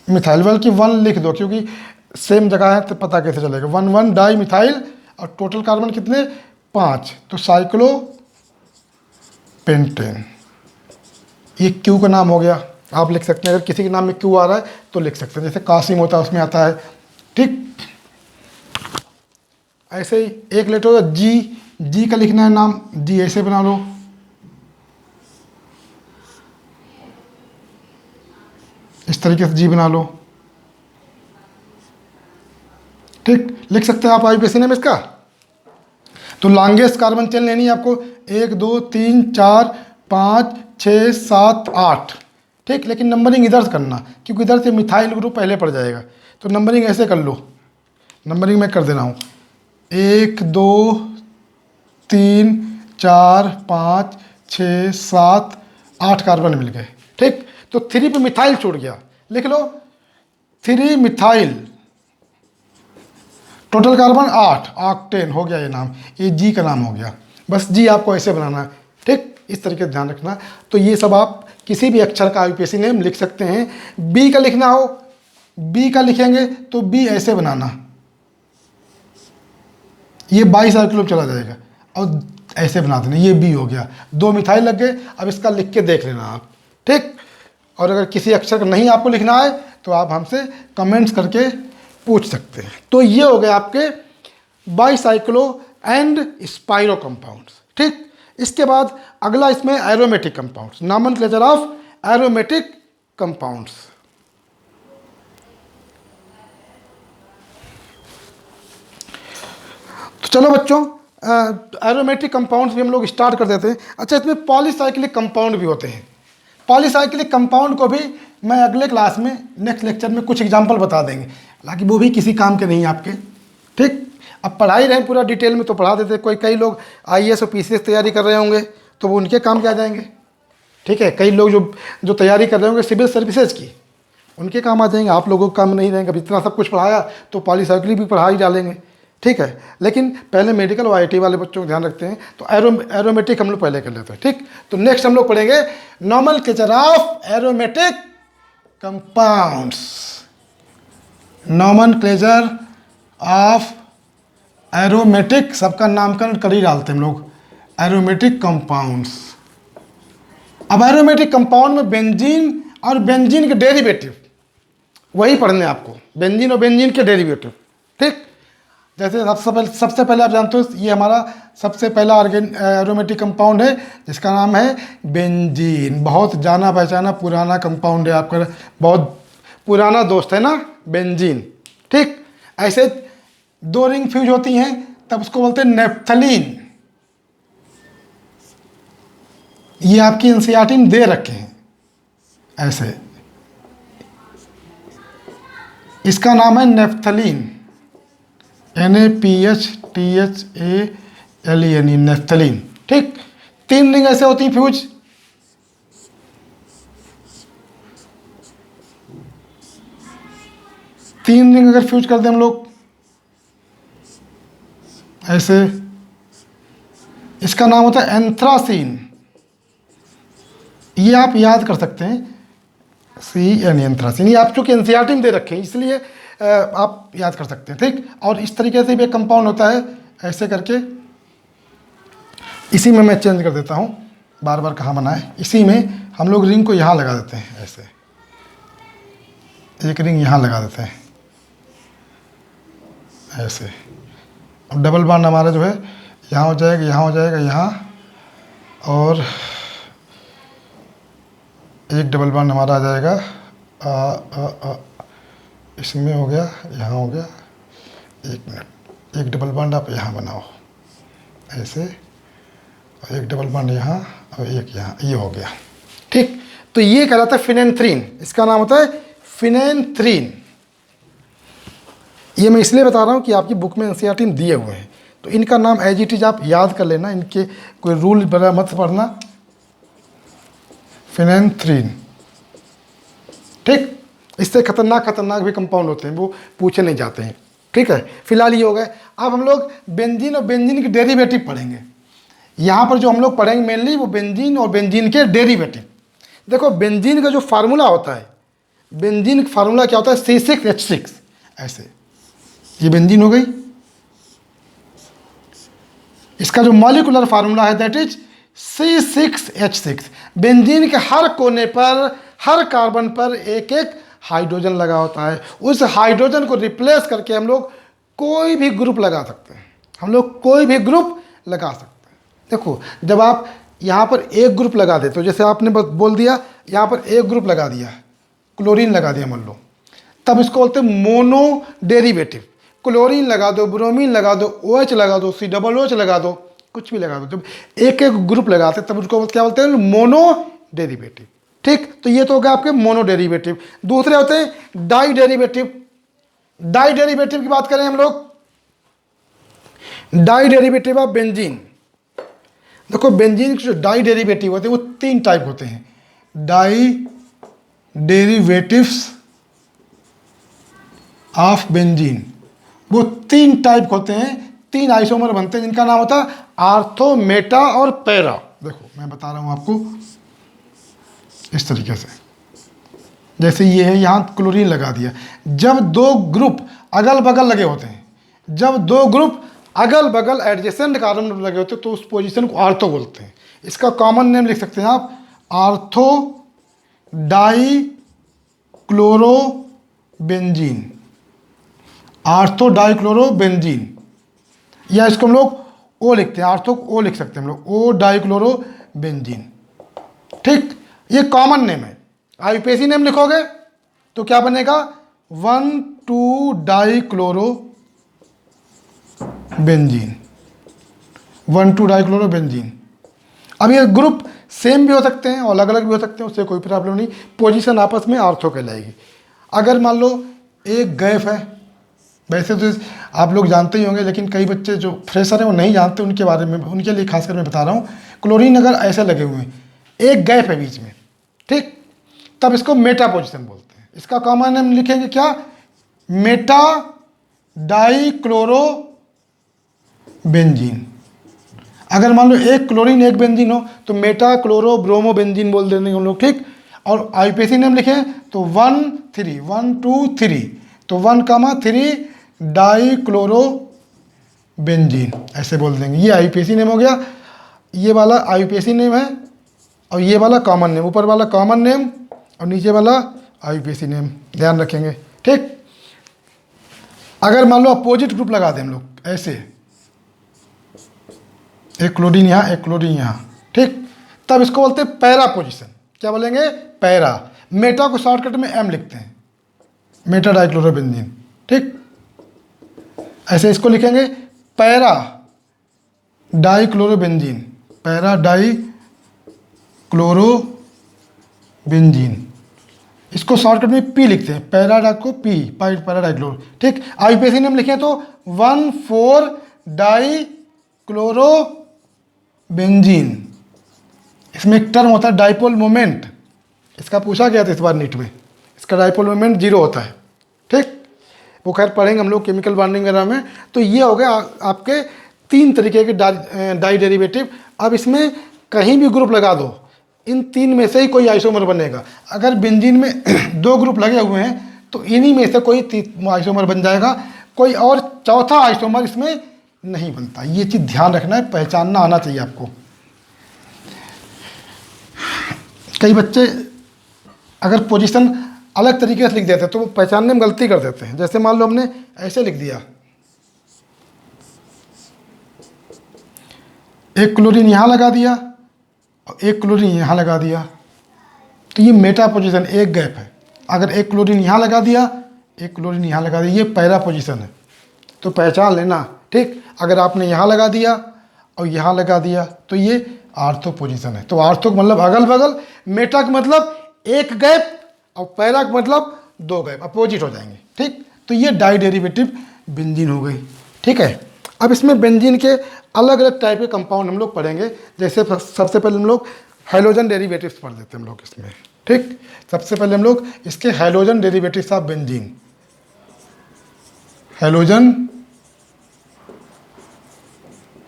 मिथाइल, बल्कि 1 लिख दो क्योंकि सेम जगह है तो पता कैसे चलेगा। 1 डाई मिथाइल, और टोटल कार्बन कितने 5, तो साइक्लो पेंटेन। ये क्यू का नाम हो गया। आप लिख सकते हैं, अगर किसी के नाम में क्यू आ रहा है तो लिख सकते हैं, जैसे कासिम होता है उसमें आता है। ठीक, ऐसे ही एक लेटर होगा जी। जी का लिखना है नाम, जी ऐसे बना लो, इस तरीके से जी बना लो। ठीक, लिख सकते हैं आप आईपीएसी नेम इसका। तो लॉन्गेस्ट कार्बन चेन लेनी है आपको, 1 2 3 4 5 6 7 8। ठीक, लेकिन नंबरिंग इधर से करना, क्योंकि इधर से मिथाइल ग्रुप पहले पड़ जाएगा। तो नंबरिंग ऐसे कर लो, नंबरिंग मैं कर दे रहा हूँ, 1 2 3 4 5 6 7 8 कार्बन मिल गए। ठीक, तो 3 पे मिथाइल छूट गया, लिख लो 3 मिथाइल, टोटल कार्बन 8, ऑक्टेन हो गया ये नाम, ये जी का नाम हो गया। बस जी आपको ऐसे बनाना है। ठीक, इस तरीके से ध्यान रखना। तो ये सब आप किसी भी अक्षर का आईपीएसी नेम लिख सकते हैं। बी का लिखना हो, बी का लिखेंगे तो बी ऐसे बनाना, ये 22 साइक्लो चला जाएगा, और ऐसे बना देना, ये बी हो गया। 2 मिथाइल लग गए। अब इसका लिख के देख लेना आप। ठीक, और अगर किसी अक्षर का नहीं आपको लिखना है तो आप हमसे कमेंट्स करके पूछ सकते हैं। तो ये हो गए आपके बाईसाइक्लो एंड स्पाइरो कंपाउंड्स। ठीक, इसके बाद अगला इसमें aromatic compounds, nomenclature of aromatic compounds. तो चलो बच्चों, एरोमेटिक कंपाउंड्स भी हम लोग स्टार्ट कर देते हैं। अच्छा, इसमें पॉलीसाइक्लिक कंपाउंड भी होते हैं। पॉलीसाइक्लिक कंपाउंड को भी मैं अगले क्लास में, नेक्स्ट लेक्चर में कुछ एग्जांपल बता देंगे, हालांकि वो भी किसी काम के नहीं आपके। ठीक, अब पढ़ा ही रहे पूरा डिटेल में तो पढ़ा देते। कई लोग आईएएस और पीसीएस तैयारी कर रहे होंगे तो वो उनके काम के आ जाएंगे। ठीक है, कई लोग जो तैयारी कर रहे होंगे सिविल सर्विसेज की, उनके काम आ जाएंगे, आप लोगों का काम नहीं रहेंगे। अब इतना सब कुछ पढ़ाया तो पॉलीसाइक्लिक भी पढ़ा ही डालेंगे। ठीक है, लेकिन पहले मेडिकल और आईटी वाले बच्चों को ध्यान रखते हैं, तो एरोमेटिक हम लोग पहले कर लेते हैं। ठीक, तो नेक्स्ट हम लोग पढ़ेंगे nomenclature of aromatic compounds. Nomenclature of aromatic, सबका नामकरण कर ही डालते हैं हम लोग, एरोमेटिक कंपाउंड्स। अब एरोमेटिक कंपाउंड में बेंजीन और बेंजीन के डेरिवेटिव वही पढ़ने आपको, बेंजीन और बेंजीन के डेरिवेटिव। ठीक, जैसे सबसे पहले आप जानते हो ये हमारा सबसे पहला एरोमेटिक कंपाउंड है जिसका नाम है बेंजीन। बहुत जाना पहचाना पुराना कंपाउंड है आपका, बहुत पुराना दोस्त है ना बेंजीन। ठीक, ऐसे 2 रिंग फ्यूज होती हैं तब उसको बोलते हैं नेप्थलीन। ये आपकी एनसीईआरटी में दे रखे हैं ऐसे, इसका नाम है नेप्थलीन, NaPHTHALEN। LENE, naphthalene. ठीक, 3 रिंग ऐसे होती हैं फ्यूज। तीन रिंग अगर फ्यूज कर दें हम लोग ऐसे, इसका नाम होता है एंथ्रासीन। ये आप याद कर सकते हैं, CN एंथ्रासीन। ये आप चूंकि एनसीईआरटी में दे रखे हैं इसलिए आप याद कर सकते हैं। ठीक, और इस तरीके से भी एक कंपाउंड होता है ऐसे करके। इसी में मैं चेंज कर देता हूँ, बार बार कहाँ बनाए। इसी में हम लोग रिंग को यहाँ लगा देते हैं ऐसे, एक रिंग यहाँ लगा देते हैं ऐसे। अब डबल बॉन्ड हमारा जो है यहाँ हो जाएगा, यहाँ हो जाएगा, यहाँ, और एक डबल बॉन्ड हमारा आ जाएगा इसमें हो गया, यहाँ हो गया। एक मिनट, एक डबल बॉन्ड आप यहाँ बनाओ ऐसे, और एक डबल बॉन्ड यहाँ और एक यहाँ, ये हो गया। ठीक, तो ये कहलाता है फिनेंथ्रीन। इसका नाम होता है फिनेंथ्रीन। ये मैं इसलिए बता रहा हूँ कि आपकी बुक में एनसीईआरटी में दिए हुए हैं, तो इनका नाम एज इट इज आप याद कर लेना, इनके कोई रूल बड़ा मत पढ़ना। फिनेंथ्रीन। ठीक, इससे खतरनाक भी कंपाउंड होते हैं, वो पूछे नहीं जाते हैं। ठीक है, फिलहाल ये हो गए। अब हम लोग बेंजीन और बेंजीन के डेरिवेटिव पढ़ेंगे। यहाँ पर जो हम लोग पढ़ेंगे मेनली वो बेंजीन और बेंजीन के डेरिवेटिव। देखो बेंजीन का जो फार्मूला होता है, बेंजीन का फार्मूला क्या होता है, C6H6 ऐसे। ये बेंजीन हो गई। इसका जो मॉलिक्यूलर फार्मूला है दैट इज C6H6। बेंजीन के हर कोने पर, हर कार्बन पर एक एक हाइड्रोजन लगा होता है। उस हाइड्रोजन को रिप्लेस करके हम लोग कोई भी ग्रुप लगा सकते हैं, हम लोग कोई भी ग्रुप लगा सकते हैं। देखो जब आप यहाँ पर एक ग्रुप लगा देते हो, जैसे आपने बस बोल दिया यहाँ पर एक ग्रुप लगा दिया, क्लोरीन लगा दिया मान लो, तब इसको बोलते हैं मोनो डेरिवेटिव। क्लोरीन लगा दो, ब्रोमीन लगा दो, OH लगा दो, COOH लगा दो, कुछ भी लगा दो, जब एक एक ग्रुप लगाते तब उसको क्या बोलते हैं, मोनो डेरिवेटिव। ठीक, तो ये तो हो गया आपके मोनो डेरिवेटिव। दूसरे होते हैं डाई डेरिवेटिव। डाई डेरिवेटिव की बात करें हम लोग, डाई डेरिवेटिव ऑफ बेंजीन। देखो बेंजीन के जो डाई डेरिवेटिव होते हैं वो 3 टाइप होते हैं। डाई डेरिवेटिव्स ऑफ बेंजीन, वो 3 टाइप होते हैं, 3 आइसोमर बनते हैं जिनका नाम होता है आर्थो, मेटा और पैरा। देखो मैं बता रहा हूँ आपको इस तरीके से, जैसे ये है, यहाँ क्लोरीन लगा दिया। जब 2 ग्रुप अगल बगल लगे होते हैं, जब 2 ग्रुप अगल बगल एडजेसेंट कार्बन लगे होते हैं तो उस पोजीशन को आर्थो बोलते हैं। इसका कॉमन नेम लिख सकते हैं आप, ortho die chloro benzene, ortho die chloro benzene, या इसको हम लोग O लिखते हैं, आर्थो O लिख सकते हैं हम लोग, O डाई क्लोरो बेंजीन। ठीक, ये कॉमन नेम है। आईयूपीएसी नेम लिखोगे तो क्या बनेगा, 1,2 die chloro benzene, 1,2 die chloro benzene. अब ये ग्रुप सेम भी हो सकते हैं और अलग अलग भी हो सकते हैं, उससे कोई प्रॉब्लम नहीं, पोजीशन आपस में आर्थो कहलाएगी। अगर मान लो एक गैप है, वैसे तो आप लोग जानते ही होंगे लेकिन कई बच्चे जो फ्रेशर हैं वो नहीं जानते, उनके बारे में, उनके लिए खासकर मैं बता रहा हूँ। क्लोरीन अगर ऐसे लगे हुए हैं, एक गैप है बीच में, ठीक, तब इसको मेटा पोजीशन बोलते हैं। इसका कॉमन नेम लिखेंगे क्या, मेटा डाई क्लोरो बेंजीन। अगर मान लो एक क्लोरीन एक बेंजीन हो तो मेटा क्लोरो ब्रोमो बेंजीन बोल देंगे हम लोग। ठीक, और आईयूपीएसी नेम लिखें तो 1 2 3, तो 1,3 डाई क्लोरो बेंजीन ऐसे बोल देंगे। ये आईयूपीएसी नेम हो गया, ये वाला आईयूपीएसी नेम है और ये वाला कॉमन नेम, ऊपर वाला कॉमन नेम और नीचे वाला आईयूपीएसी नेम, ध्यान रखेंगे। ठीक, अगर मान लो अपोजिट ग्रुप लगा दें हम लोग ऐसे, एक क्लोरीन यहाँ एक क्लोरीन यहाँ, ठीक, तब इसको बोलते हैं पैरा पोजीशन। क्या बोलेंगे, पैरा। मेटा को शॉर्टकट में M लिखते हैं, मेटा डाइक्लोरोबेंजीन। ठीक, ऐसे इसको लिखेंगे para dichlorobenzene, para di chlorobenzene. इसको शॉर्टकट में P लिखते हैं, पैरा डाई को P, पैरा डाइक्लोरो। ठीक, आईयूपीएसी नेम लिखें तो 1,4 डाई क्लोरो बेंजीन। इसमें एक टर्म होता है डाइपोल मोमेंट, इसका पूछा गया था इस बार नीट में, इसका डाइपोल मोमेंट 0 होता है। ठीक, वो खैर पढ़ेंगे हम लोग केमिकल बॉन्डिंग वगैरह में। तो ये हो गया आपके 3 तरीके के डाई डेरिवेटिव। अब इसमें कहीं भी ग्रुप लगा दो, इन 3 में से ही कोई आइसोमर बनेगा। अगर बेंजीन में 2 ग्रुप लगे हुए हैं तो इन्हीं में से कोई आइसोमर बन जाएगा, कोई और चौथा आइसोमर इसमें नहीं बनता। ये चीज़ ध्यान रखना है, पहचानना आना चाहिए आपको। कई बच्चे अगर पोजीशन अलग तरीके से लिख देते हैं तो वो पहचानने में गलती कर देते हैं। जैसे मान लो हमने ऐसे लिख दिया, एक क्लोरीन यहाँ लगा दिया और एक क्लोरीन यहाँ लगा दिया, तो ये मेटा पोजीशन, एक गैप है। अगर एक क्लोरीन यहाँ लगा दिया, एक क्लोरीन यहाँ लगा दिया, ये पैरा पोजीशन है, तो पहचान लेना। ठीक, अगर आपने यहाँ लगा दिया और यहाँ लगा दिया तो ये आर्थो पोजीशन है। तो आर्थो का मतलब अगल बगल, मेटा का मतलब एक गैप और पैरा का मतलब 2 गैप, अपोजिट हो जाएंगे। ठीक, तो ये डाई डेरिवेटिव बेंजीन हो गई। ठीक है, अब इसमें बेंजीन के अलग अलग टाइप के कंपाउंड हम लोग पढ़ेंगे। जैसे सबसे पहले हम लोग हाइड्रोजन डेरिवेटिव्स पढ़ देते हैं हम लोग इसमें। ठीक, सबसे पहले हम लोग इसके hydrogen derivatives of benzene, hydrogen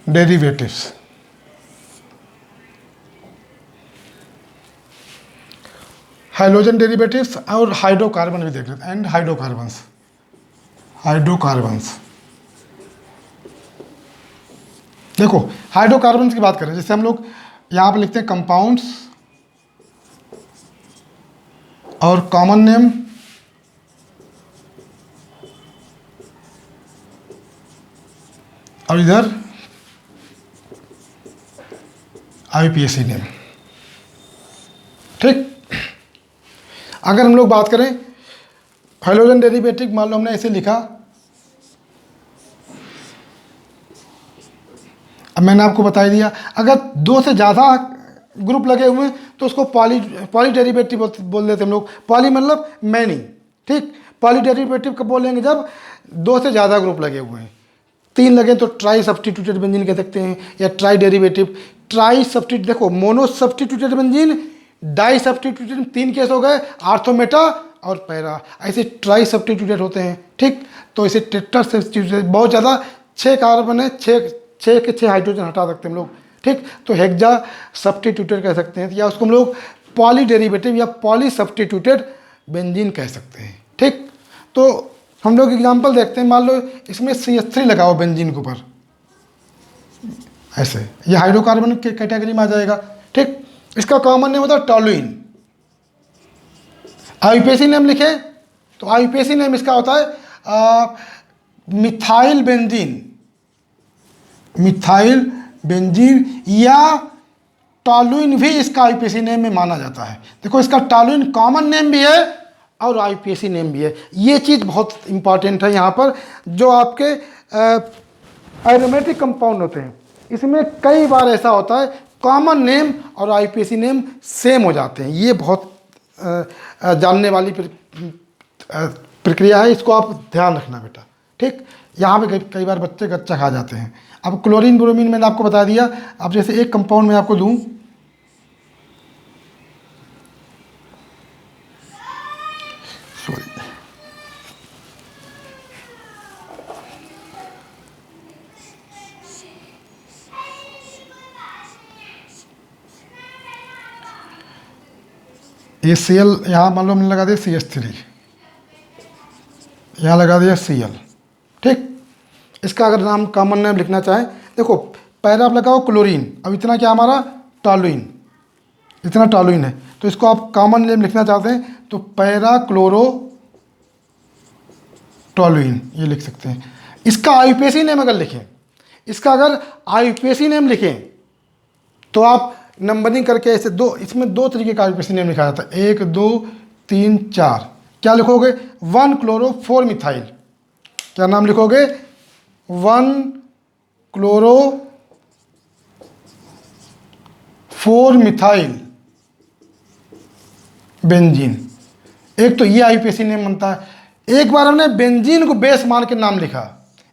derivatives. Hydrogen derivatives और हाइड्रोकार्बन भी देख लेते हैं, एंड हाइड्रोकार्बन्स। हाइड्रोकार्बन्स देखो, हाइड्रोकार्बन्स की बात करें, जैसे हम लोग यहाँ पर लिखते हैं कंपाउंड्स और कॉमन नेम और इधर आईपीएसी नेम। ठीक, अगर हम लोग बात करें हाइड्रोजन डेरिवेटिव, मान लो हमने ऐसे लिखा, अब मैंने आपको बता दिया अगर 2 से ज़्यादा ग्रुप लगे हुए हैं तो उसको पॉली डेरिवेटिव बोल देते हैं हम लोग। पॉली मतलब मैनी। ठीक, पॉली डेरिवेटिव कब बोलेंगे? जब 2 से ज़्यादा ग्रुप लगे हुए हैं। 3 लगे तो ट्राई सब्स्टिट्यूटेड बेंजीन कह सकते हैं, या ट्राई डेरिवेटिव। ट्राई सब्स्टिट्यूट देखो, mono substituted benzene, di substituted, 3 case हो गए, आर्थो, मेटा और पैरा। ऐसे ट्राई सब्स्टिट्यूटेड होते हैं। ठीक, तो इसे टेट्रा सब्स्टिट्यूटेड, बहुत ज़्यादा 6 कार्बन है, 6 के 6 हाइड्रोजन हटा सकते हैं हम लोग। ठीक, तो हेक्सा सब्स्टिट्यूटेड कह सकते हैं, या उसको हम लोग पॉली डेरिवेटिव या पॉली सब्स्टिट्यूटेड बेंजीन कह सकते हैं। ठीक, तो हम लोग एग्जांपल देखते हैं। मान लो इसमें CH3 लगाओ बेंजीन के ऊपर, ऐसे, ये हाइड्रोकार्बन के कैटेगरी में आ जाएगा। ठीक, इसका कॉमन नेम होता है टॉलुइन। आईपीएसी नेम लिखे तो आईपीएसी नेम इसका होता है मिथाइल बेंजीन, मिथाइल बेंजीन, या टॉलुइन भी इसका आईपीएसी नेम में माना जाता है। देखो, इसका टॉलुइन कॉमन नेम भी है और आईपीएसी नेम भी है। ये चीज़ बहुत इंपॉर्टेंट है यहाँ पर। जो आपके एरोमेटिक कंपाउंड होते हैं, इसमें कई बार ऐसा होता है कॉमन नेम और आईपीएसी नेम सेम हो जाते हैं। ये बहुत जानने वाली प्रक्रिया है, इसको आप ध्यान रखना बेटा। ठीक, यहाँ पे कई बार बच्चे गच्चा खा जाते हैं। अब क्लोरीन ब्रोमीन मैंने आपको बता दिया। अब जैसे एक कंपाउंड मैं आपको दूं, सॉरी, ये Cl, यहाँ मान लो हमने लगा दिया CH3, यहाँ लगा दिया Cl। ठीक, इसका अगर नाम कॉमन नेम लिखना चाहें, देखो पैरा आप लगाओ क्लोरीन, अब इतना क्या हमारा टॉलुइन, इतना टॉलुइन है, तो इसको आप कॉमन नेम लिखना चाहते हैं तो पैरा क्लोरो टॉलुइन ये लिख सकते हैं। इसका आईपीएसी नेम अगर लिखें, इसका अगर आईपीएसी नेम लिखें तो आप नंबरिंग करके ऐसे इसमें 2 तरीके का आईपीएसी नेम लिखा जाता है, 1 2 3 4। क्या लिखोगे? 1 क्लोरो 4 मिथाइल। क्या नाम लिखोगे? 1 क्लोरो 4 मिथाइल बेंजीन। एक तो ये आईपीएसी नेम बनता है। एक बार हमने बेंजीन को बेस मान के नाम लिखा,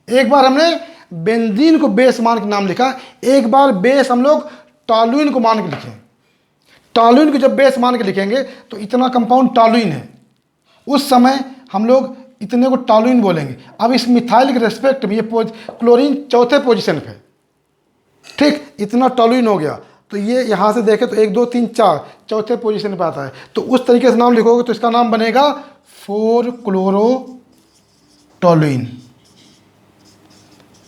एक बार हमने बेंजीन को बेस मान के नाम लिखा, एक बार बेस हम लोग टॉलुइन को मान के लिखें। टॉलुइन को जब बेस मान के लिखेंगे तो इतना कंपाउंड टॉलुइन है, उस समय हम लोग इतने को टॉलुइन बोलेंगे। अब इस मिथाइल के रेस्पेक्ट में ये क्लोरीन चौथे पोजीशन पे, ठीक, इतना टॉलुइन हो गया, तो ये यहाँ से देखें तो 1 2 3 4 चौथे पोजीशन पे आता है। तो उस तरीके से नाम लिखोगे तो इसका नाम बनेगा 4 क्लोरो टॉलुइन,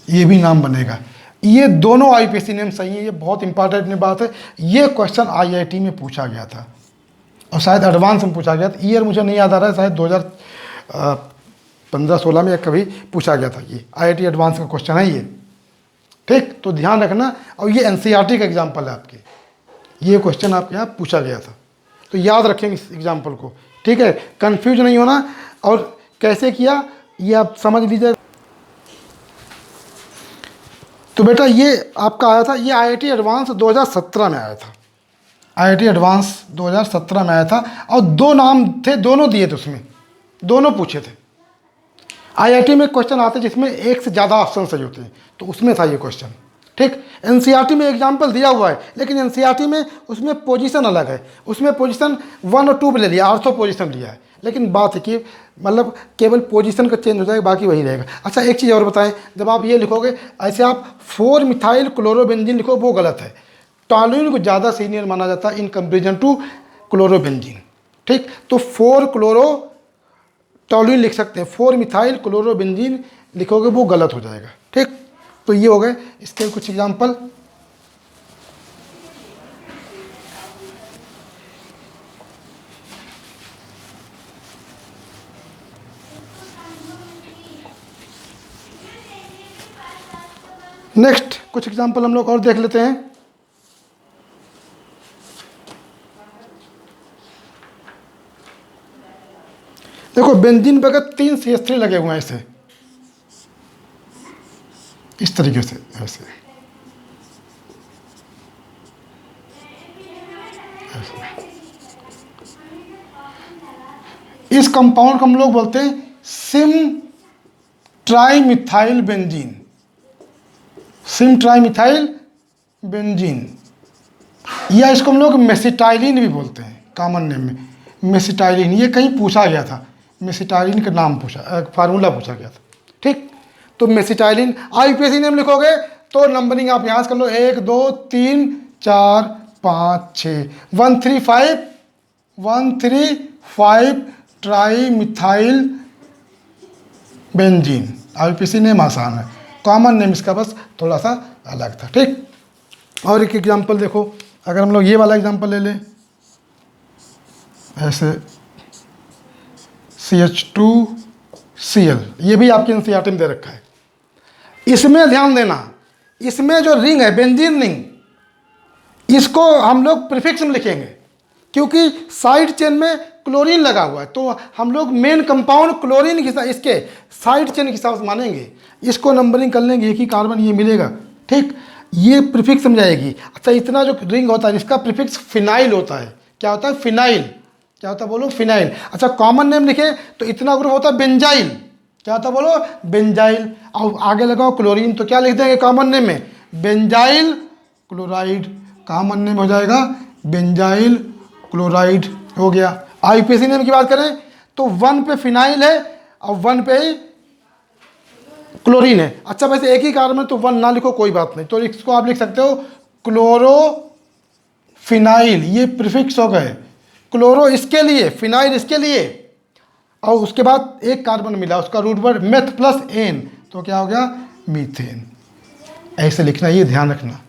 ये भी नाम बनेगा। ये दोनों आईपीसी नेम सही है, ये बहुत इंपॉर्टेंट बात है। ये क्वेश्चन आईआईटी में पूछा गया था और शायद एडवांस में पूछा गया था। ईयर मुझे नहीं याद आ रहा है, शायद 2015-16 में कभी पूछा गया था। ये आईआईटी एडवांस का क्वेश्चन है ये, ठीक, तो ध्यान रखना। और ये एनसीईआरटी का एग्जाम्पल है आपके, ये क्वेश्चन आपके यहाँ पूछा गया था, तो याद रखेंगे इस एग्जाम्पल को, ठीक है, कंफ्यूज नहीं होना। और कैसे किया ये आप समझ लीजिए। तो बेटा ये आपका आया था, ये आईआईटी एडवांस 2017 में आया था, आईआईटी एडवांस 2017 में आया था। और 2 नाम थे, दोनों दिए थे उसमें, दोनों पूछे थे। आईआईटी में क्वेश्चन आते जिसमें एक से ज़्यादा ऑप्शन सही होते हैं, तो उसमें था ये क्वेश्चन, ठीक। एनसीईआरटी में एग्जाम्पल दिया हुआ है, लेकिन एनसीईआरटी में उसमें पोजीशन अलग है, उसमें पोजीशन 1 और 2 पे ले लिया, आर्थो पोजीशन लिया है। लेकिन बात है कि मतलब केवल पोजीशन का चेंज हो जाएगा, बाकी वही रहेगा। अच्छा एक चीज़ और बताएं, जब आप ये लिखोगे ऐसे आप 4 मिथाइल क्लोरोबेंजीन लिखो, वो गलत है। टॉलुइन को ज़्यादा सीनियर माना जाता है इन कंपेरिजन टू क्लोरोबेंजीन, ठीक। तो 4 क्लोरो टॉलुइन लिख सकते हैं, 4 मिथाइल क्लोरोबेंजीन लिखोगे वो गलत हो जाएगा, ठीक। तो ये हो गए इसके कुछ एग्जाम्पल। नेक्स्ट कुछ एग्जाम्पल हम लोग और देख लेते हैं। देखो बेंजीन पे अगर 3 CH3 लगे हुए हैं ऐसे, इस तरीके से ऐसे, इस कंपाउंड को हम लोग बोलते हैं SIM trimethyl benzene, SIM trimethyl benzene, या इसको हम लोग मेसिटाइलिन भी बोलते हैं कॉमन नेम में, मेसिटाइलिन। ये कहीं पूछा गया था, मेसिटाइलिन का नाम पूछा, फार्मूला पूछा गया था, ठीक। तो मेसिटाइलिन आईपीसी नेम लिखोगे तो नंबरिंग आप यहाँ से कर लो, 1 2 3 4 5 6 135 ट्राइमिथाइल बेंजीन। आईपीसी नेम आसान है, कॉमन नेम इसका बस थोड़ा सा अलग था, ठीक। और एक एग्जांपल देखो, अगर हम लोग ये वाला एग्जांपल ले लें, ऐसे CH2Cl, ये भी आपके एनसीईआरटी में दे रखा है। इसमें ध्यान देना, इसमें जो रिंग है बेंजीन रिंग, इसको हम लोग प्रीफिक्स में लिखेंगे, क्योंकि साइड चेन में क्लोरीन लगा हुआ है, तो हम लोग मेन कंपाउंड क्लोरीन के इसके साइड चेन के हिसाब से मानेंगे। इसको नंबरिंग कर लेंगे, एक ही कार्बन ये मिलेगा, ठीक। ये प्रीफिक्स समझाएगी। अच्छा इतना जो रिंग होता है इसका प्रीफिक्स फिनाइल होता है। क्या होता है? फिनाइल। क्या होता है बोलो? फिनाइल। अच्छा कॉमन नेम लिखे तो इतना ग्रुप होता है बेंजाइल। क्या होता है बोलो? बेंजाइल। और आगे लगाओ क्लोरीन, तो क्या लिख देंगे कॉमन नेम में? Benzyl chloride. कॉमन नेम हो जाएगा बेंजाइल क्लोराइड, हो गया। आईपीसी नेम की बात करें तो 1 पे फिनाइल है और 1 पे ही क्लोरीन है। अच्छा वैसे एक ही कार्बन तो 1 ना लिखो कोई बात नहीं, तो इसको आप लिख सकते हो क्लोरोफिनाइल। ये प्रीफिक्स हो गए। क्लोरो इसके लिए, फिनाइल इसके लिए, और उसके बाद एक कार्बन मिला उसका root word meth plus ane, तो क्या हो गया? मीथेन। ऐसे लिखना, ये ध्यान रखना,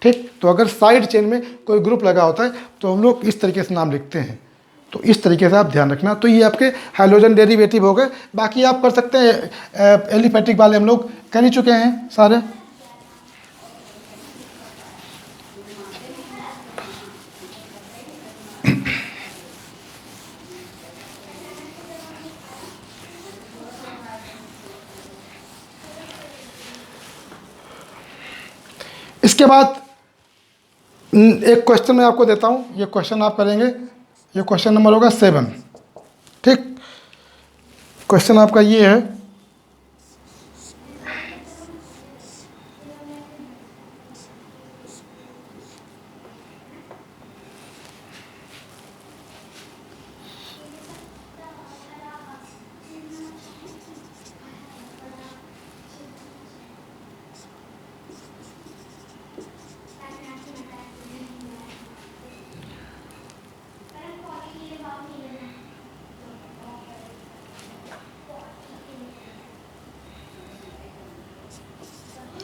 ठीक। तो अगर साइड चेन में कोई ग्रुप लगा होता है तो हम लोग इस तरीके से नाम लिखते हैं, तो इस तरीके से आप ध्यान रखना। तो ये आपके हाइड्रोजन डेरिवेटिव हो गए। बाकी आप कर सकते हैं, एलिफेटिक वाले हम लोग कर ही चुके हैं सारे। इसके बाद एक क्वेश्चन मैं आपको देता हूं, ये क्वेश्चन आप करेंगे। ये क्वेश्चन नंबर होगा 7, ठीक। क्वेश्चन आपका ये है,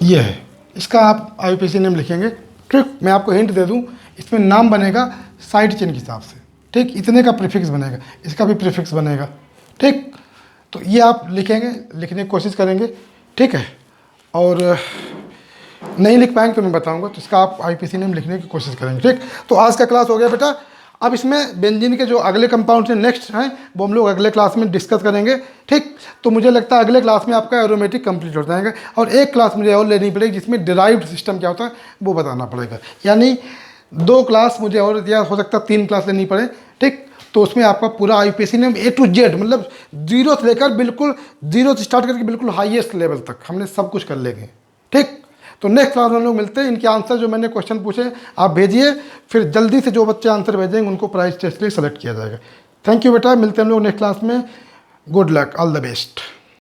ये है, इसका आप IUPAC नेम लिखेंगे। ठीक, मैं आपको हिंट दे दूं, इसमें नाम बनेगा साइड चेन के हिसाब से। ठीक, इतने का प्रीफिक्स बनेगा, इसका भी प्रीफिक्स बनेगा। ठीक, तो ये आप लिखेंगे, लिखने की कोशिश करेंगे। ठीक है, और नहीं लिख पाएंगे तो मैं बताऊंगा, तो इसका आप IUPAC नेम लिखने की कोशिश करेंगे। ठीक, तो आज का क्लास हो गया बेटा। अब इसमें बेंजीन के जो अगले कंपाउंड नेक्स्ट हैं वो हम लोग अगले क्लास में डिस्कस करेंगे। ठीक, तो मुझे लगता है अगले क्लास में आपका एरोमेटिक कंप्लीट हो जाएगा, और एक क्लास मुझे और लेनी पड़ेगी जिसमें डिराइव्ड सिस्टम क्या होता है वो बताना पड़ेगा। यानी 2 क्लास मुझे और, या हो सकता है 3 क्लास लेनी पड़े। ठीक, तो उसमें आपका पूरा IUPAC name A to Z, मतलब 0 से लेकर बिल्कुल 0 से स्टार्ट करके बिल्कुल हाईएस्ट लेवल तक हमने सब कुछ कर लेंगे। ठीक, तो नेक्स्ट क्लास में हम लोग मिलते हैं। इनके आंसर जो मैंने क्वेश्चन पूछे आप भेजिए, फिर जल्दी से जो बच्चे आंसर भेजेंगे उनको प्राइज टेस्ट के लिए सेलेक्ट किया जाएगा। थैंक यू बेटा, मिलते हैं हम लोग नेक्स्ट क्लास में। Good luck, all the best.